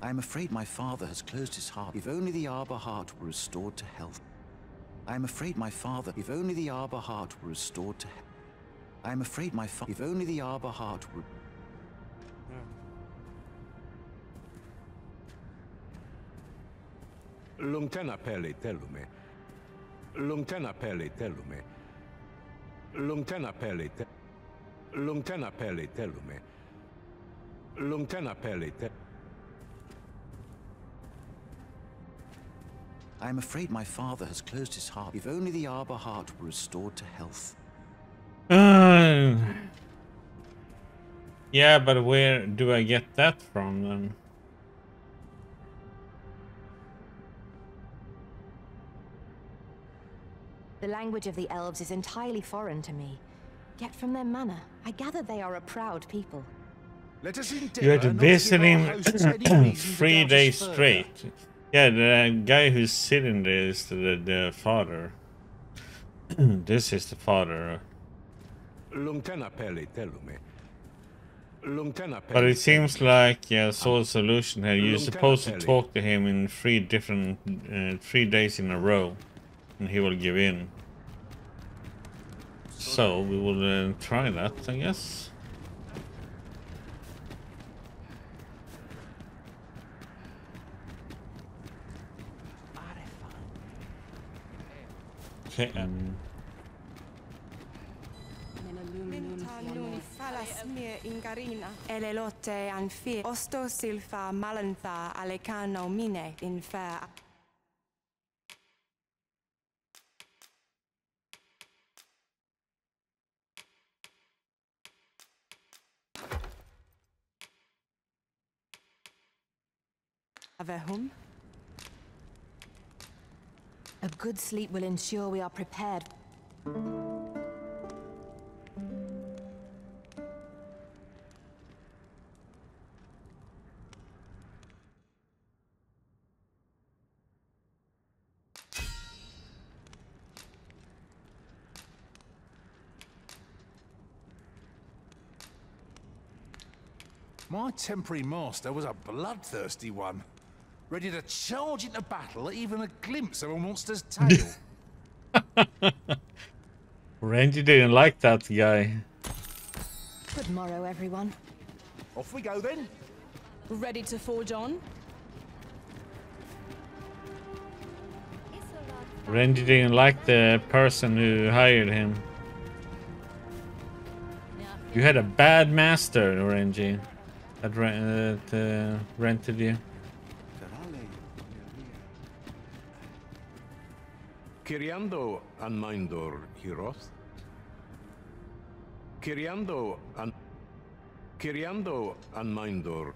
I am afraid my father has closed his heart. If only the Arbor heart were restored to health. I am afraid my father. If only the Arbor heart were restored to health. I am afraid my father. If only the Arbor heart were. Lungtena peli telume. Lungtena peli telume. Lungtena peli te. Lungtena peli telume. Lungtena peli te. I am afraid my father has closed his heart. If only the Arbor heart were restored to health. Yeah, but where do I get that from then? The language of the elves is entirely foreign to me. Yet from their manner, I gather they are a proud people. Let us You had to visit him 3 days straight. Yeah, the guy who's sitting there is the father. This is the father. Lungtena peli telume. Lungtena peli. But it seems like, yeah, Soul Solution here. You're supposed to talk to him in 3 days in a row, and he will give in. So we will try that, I guess. Okay. Elelote anfi osto silfa malantha alecano mine infer. Avehum? A good sleep will ensure we are prepared. My temporary master was a bloodthirsty one, ready to charge into battle at even a glimpse of a monster's tail. Randy didn't like that guy. Good morrow, everyone. Off we go then. Ready to forge on? Randy didn't like the person who hired him. You had a bad master, Randy, that rented you. Kiriando an mindor hiroth. Kiriando an mindor.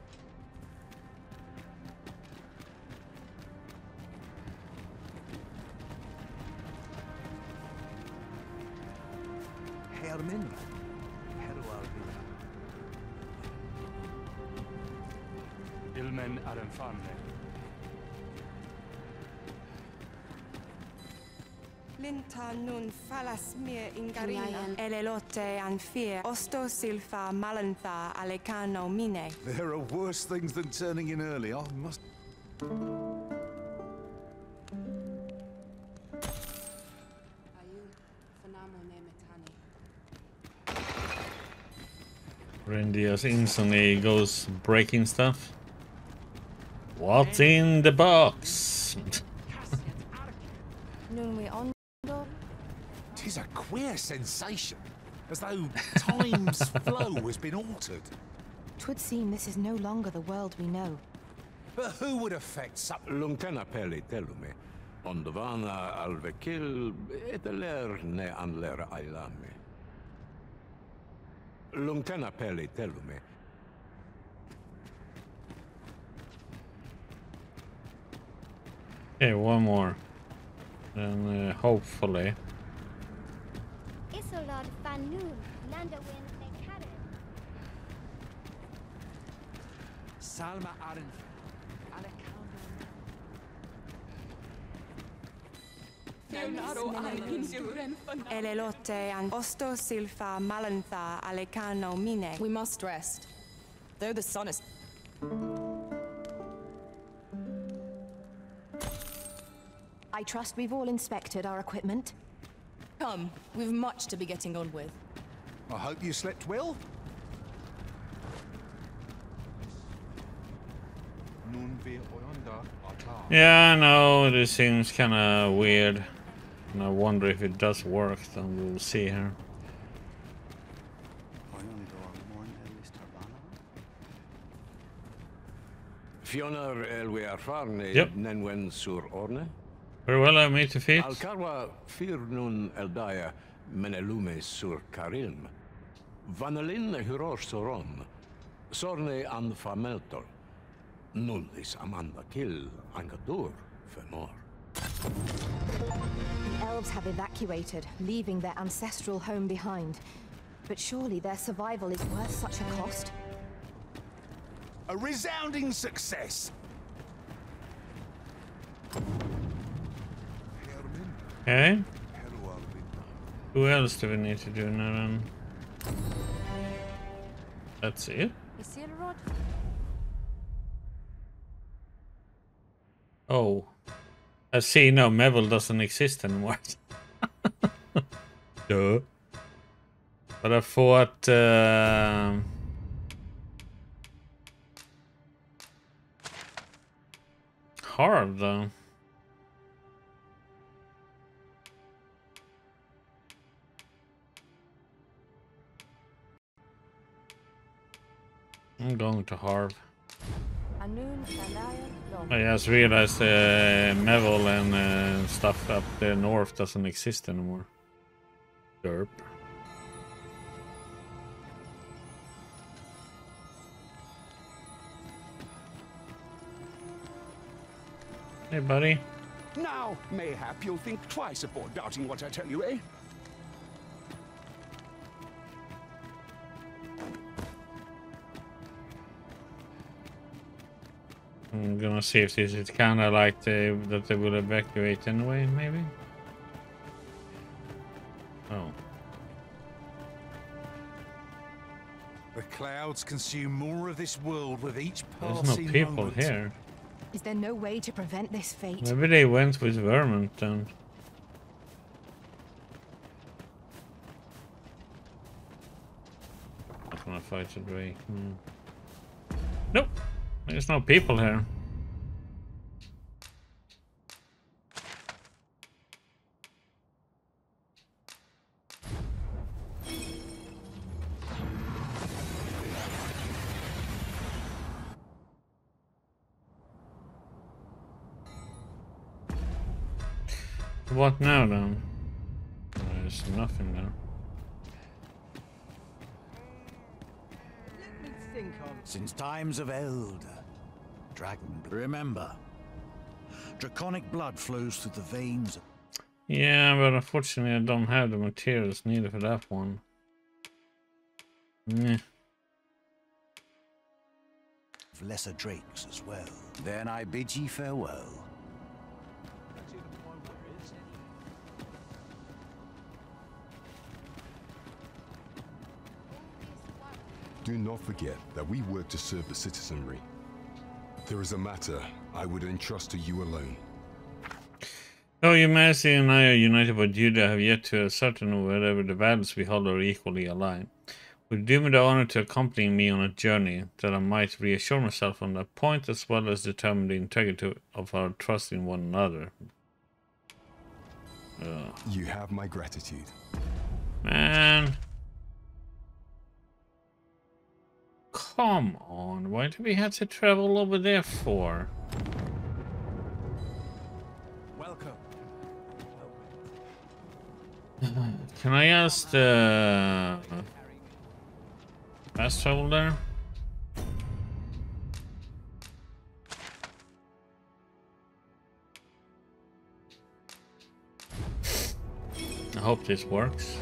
Hermin. Ilmen arenfanne. Linta nun falasmir ingarina. Elelote anfir osto silfa malantha alecano mine. There are worse things than turning in early. I must. Randy just instantly goes breaking stuff. What's in the box? Tis a queer sensation, as though time's flow has been altered. 'Twould seem this is no longer the world we know. But who would affect such? Lungtena peli telume. Ondvana alvekil eteler ne anler ailami. Lungtena peli telume. Okay, one more. And hopefully. Isolad Fanun, Landawin Nekaren. Salma Arin. Elelote and Osto Silfa Malantha Alecano Mine. We must rest. Though the sun is... I trust we've all inspected our equipment. Come, we've much to be getting on with. I hope you slept well. Yeah, I know, this seems kinda weird. And I wonder if it does work, then we'll see here. Fionar elwe erfarne Yep. nenwen sur orne. Very well, I made the feet. Alcarwa firnun eldaya menelume sur karilm. Vanelin huror soron. Sorne an fameltol. Nullis amanda kill angadur femor. The elves have evacuated, leaving their ancestral home behind. But surely their survival is worth such a cost? A resounding success. Okay. Who else do we need to do now then? That's it. Oh. I see, no, Mevil doesn't exist anymore. Duh. But I thought... hard though. I'm going to Harv. I just realized Mevil and stuff up there north doesn't exist anymore. Derp. Hey, buddy. Now, mayhap you'll think twice before doubting what I tell you, eh? I'm gonna see if this is kind of like that they will evacuate anyway, maybe? Oh. The clouds consume more of this world with each There's passing no people moment. here. Is there no way to prevent this fate? Maybe they went with Vermont then. I'm gonna fight a Drake. Nope. There's no people here. What now then? There's nothing there. Since times of Eld, dragon, remember, draconic blood flows through the veins. Yeah, but unfortunately I don't have the materials needed for that one. Meh. Of lesser drakes as well. Then I bid ye farewell. Do not forget that we work to serve the citizenry. There is a matter I would entrust to you alone. Though your Majesty and I are united, but Judah have yet to ascertain whether the values we hold are equally aligned. Would you do me the honor to accompany me on a journey that I might reassure myself on that point, as well as determine the integrity of our trust in one another? You have my gratitude. Man. Come on, why do we have to travel over there for? Welcome. Can I ask the fast travel there? I hope this works.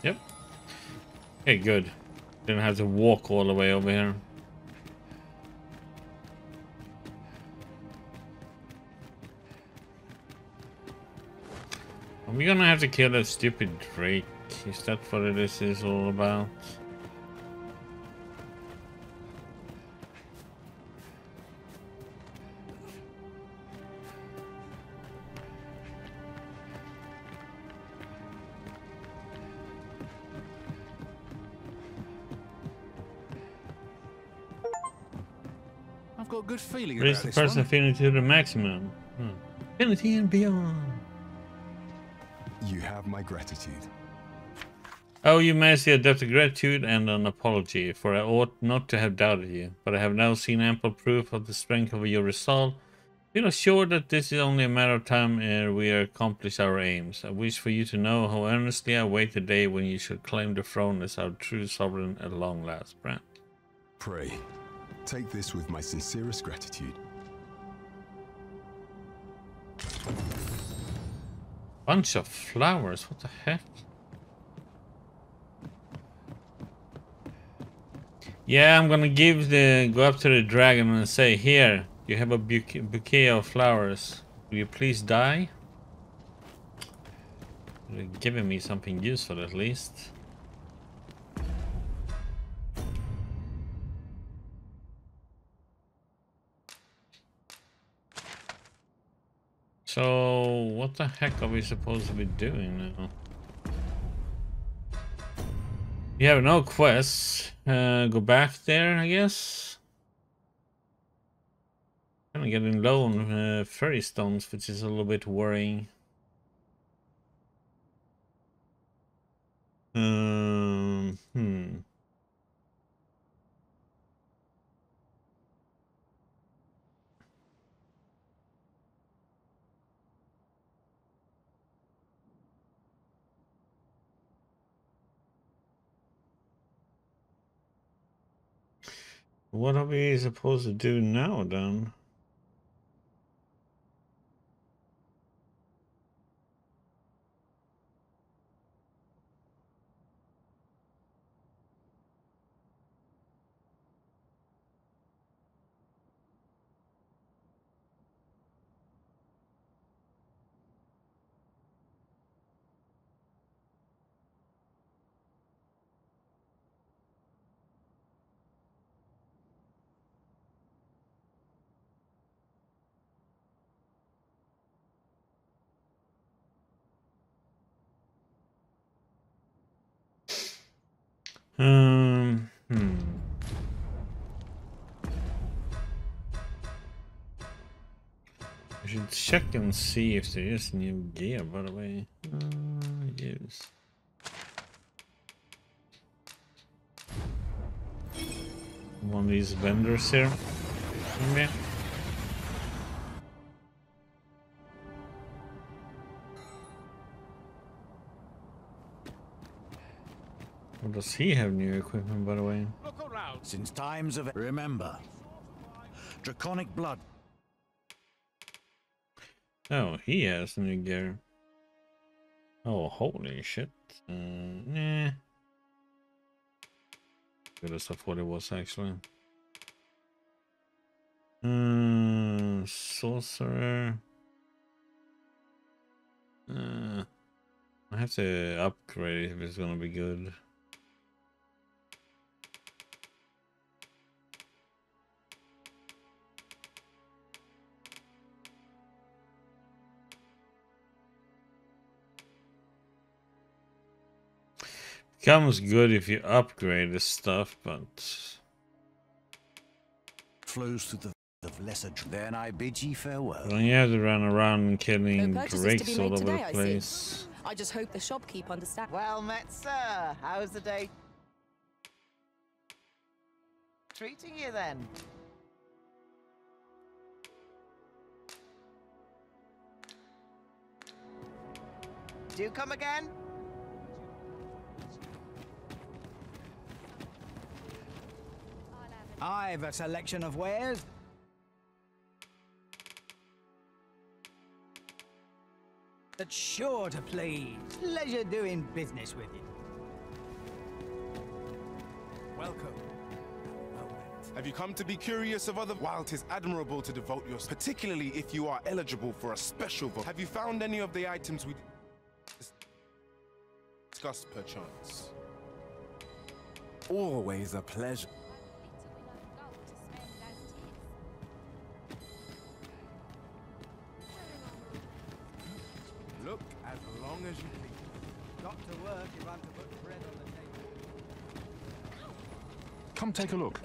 Yep. Okay, good. Didn't have to walk all the way over here. Are we gonna have to kill that stupid Drake? Is that what this is all about? I've got a good feeling Raise about the this person one. affinity to the maximum. Affinity and beyond. You have my gratitude. Oh, you mercy, a debt of gratitude and an apology, for I ought not to have doubted you, but I have now seen ample proof of the strength of your resolve. Feel assured that this is only a matter of time ere we accomplish our aims. I wish for you to know how earnestly I wait the day when you shall claim the throne as our true sovereign at long last, Brant. Pray, take this with my sincerest gratitude. Bunch of flowers, what the heck? Yeah, I'm gonna go up to the dragon and say, here, you have a bouquet of flowers. Will you please die? You're giving me something useful at least. So, what the heck are we supposed to be doing now? You have no quests. Go back there, I guess. Kind of getting low on fairy stones, which is a little bit worrying. What are we supposed to do now, then? I should check and see if there is new gear, by the way. Use. One of these vendors here. Maybe. Or does he have new equipment, by the way? Since times of... Remember, draconic blood. Oh, he has new gear. Oh, holy shit. Nah. Good as of what it was, actually. Sorcerer. I have to upgrade if it's gonna be good. Becomes good if you upgrade the stuff, but Flows through the of lesser. Then I bid ye farewell. when you have to run around killing No purchases to drakes be all made over today, the I place. see. I just hope the shopkeep understands. Well met, sir. How's the day? treating you then? Do come again? I've a selection of wares. That's sure to please. Pleasure doing business with you. Welcome. Have you come to be curious of other? While 'tis admirable to devote yourself, particularly if you are eligible for a special vote, have you found any of the items we discussed perchance? Always a pleasure. Look as long as you please. Got to work if I'm to put bread on the table. Come take a look.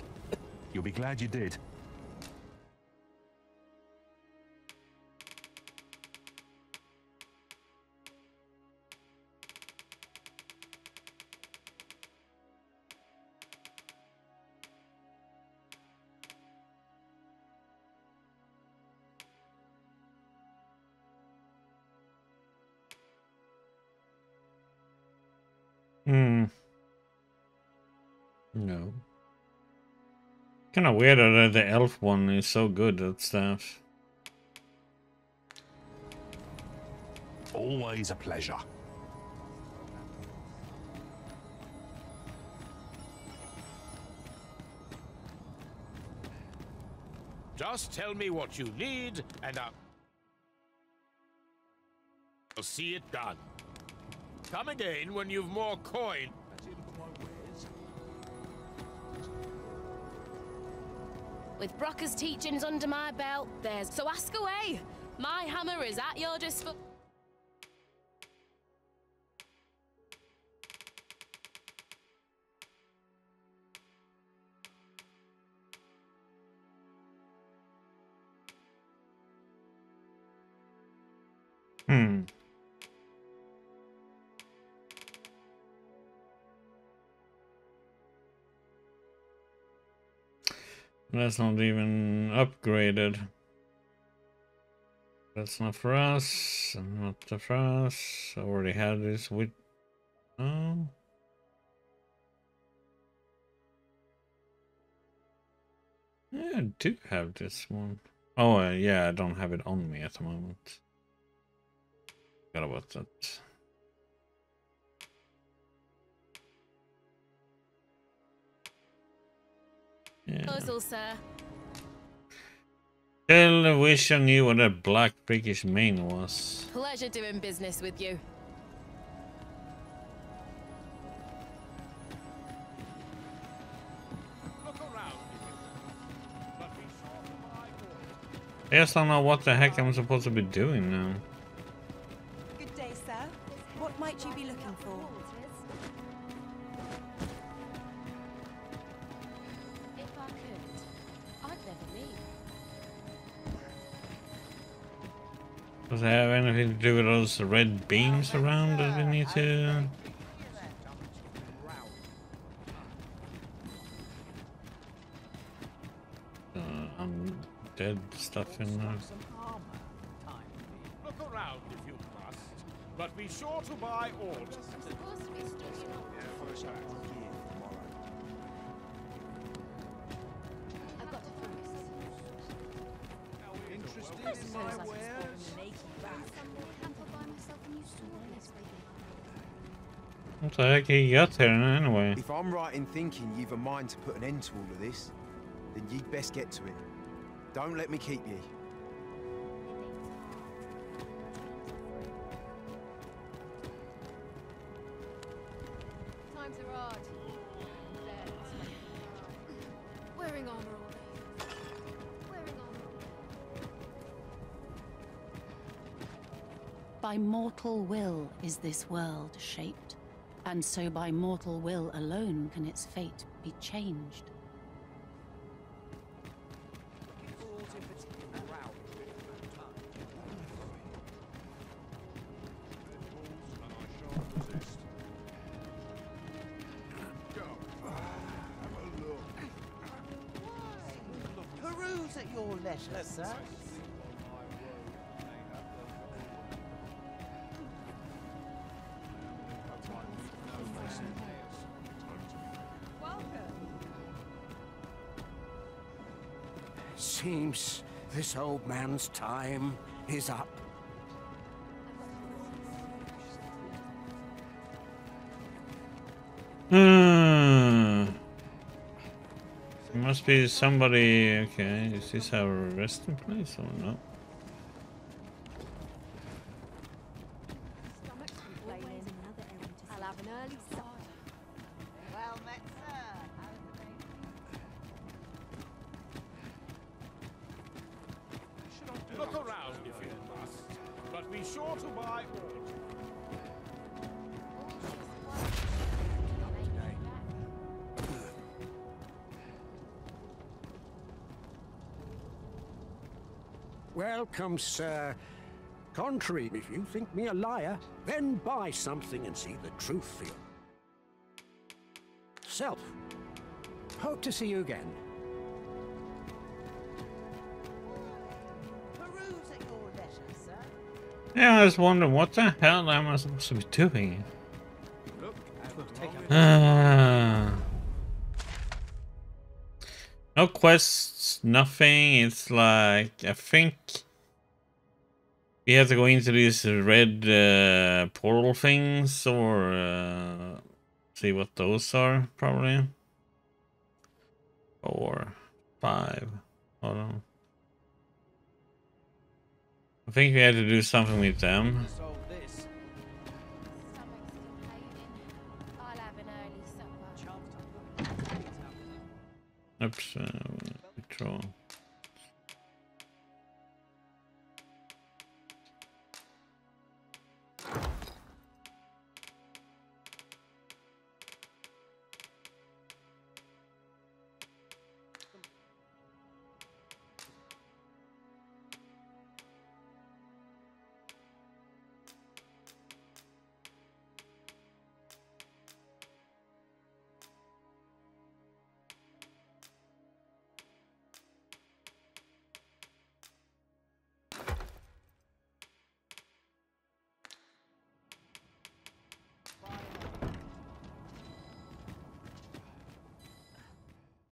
You'll be glad you did. No. Kind of weird that the elf one is so good at stuff. Always a pleasure. Just tell me what you need, and I'll see it done. Come again when you've more coin. With Brocker's teachings under my belt, there's... So ask away! My hammer is at your disposal. That's not even upgraded. That's not for us. Not for us. I already had this with. Oh. Yeah, I do have this one. Oh, yeah, I don't have it on me at the moment. Forgot about that. Yeah. Proposal, sir. I wish I knew what that black freakish mane was. Pleasure doing business with you. I just don't know what the heck I'm supposed to be doing now. Good day, sir. What might you be looking for? If I could, I'd never leave. Does it have anything to do with those red beams around that we need to... undead stuff in there. Look around if you must, but be sure to buy all. Interested in my wares? What the heck he got here anyway? If I'm right in thinking you've a mind to put an end to all of this, then you'd best get to it. Don't let me keep you. Times are hard. Wearing armor all day. Wearing armor. By mortal will is this world shaped, and so by mortal will alone can its fate be changed. at your leisure, sir. Seems this old man's time is up. It must be somebody. Okay, is this our resting place or no? I'll have an early supper. Well met, sir. Look around if you must, but be sure to buy aught. Welcome, sir. Contrary, if you think me a liar, then buy something and see the truth for yourself. Hope to see you again. Peruse at your leisure, sir. Yeah, I was wondering what the hell am I supposed to be doing? No quests, nothing. It's like I think we have to go into these red portal things or see what those are. Probably 4, 5. Hold on. I think we had to do something with them. Oops, withdraw.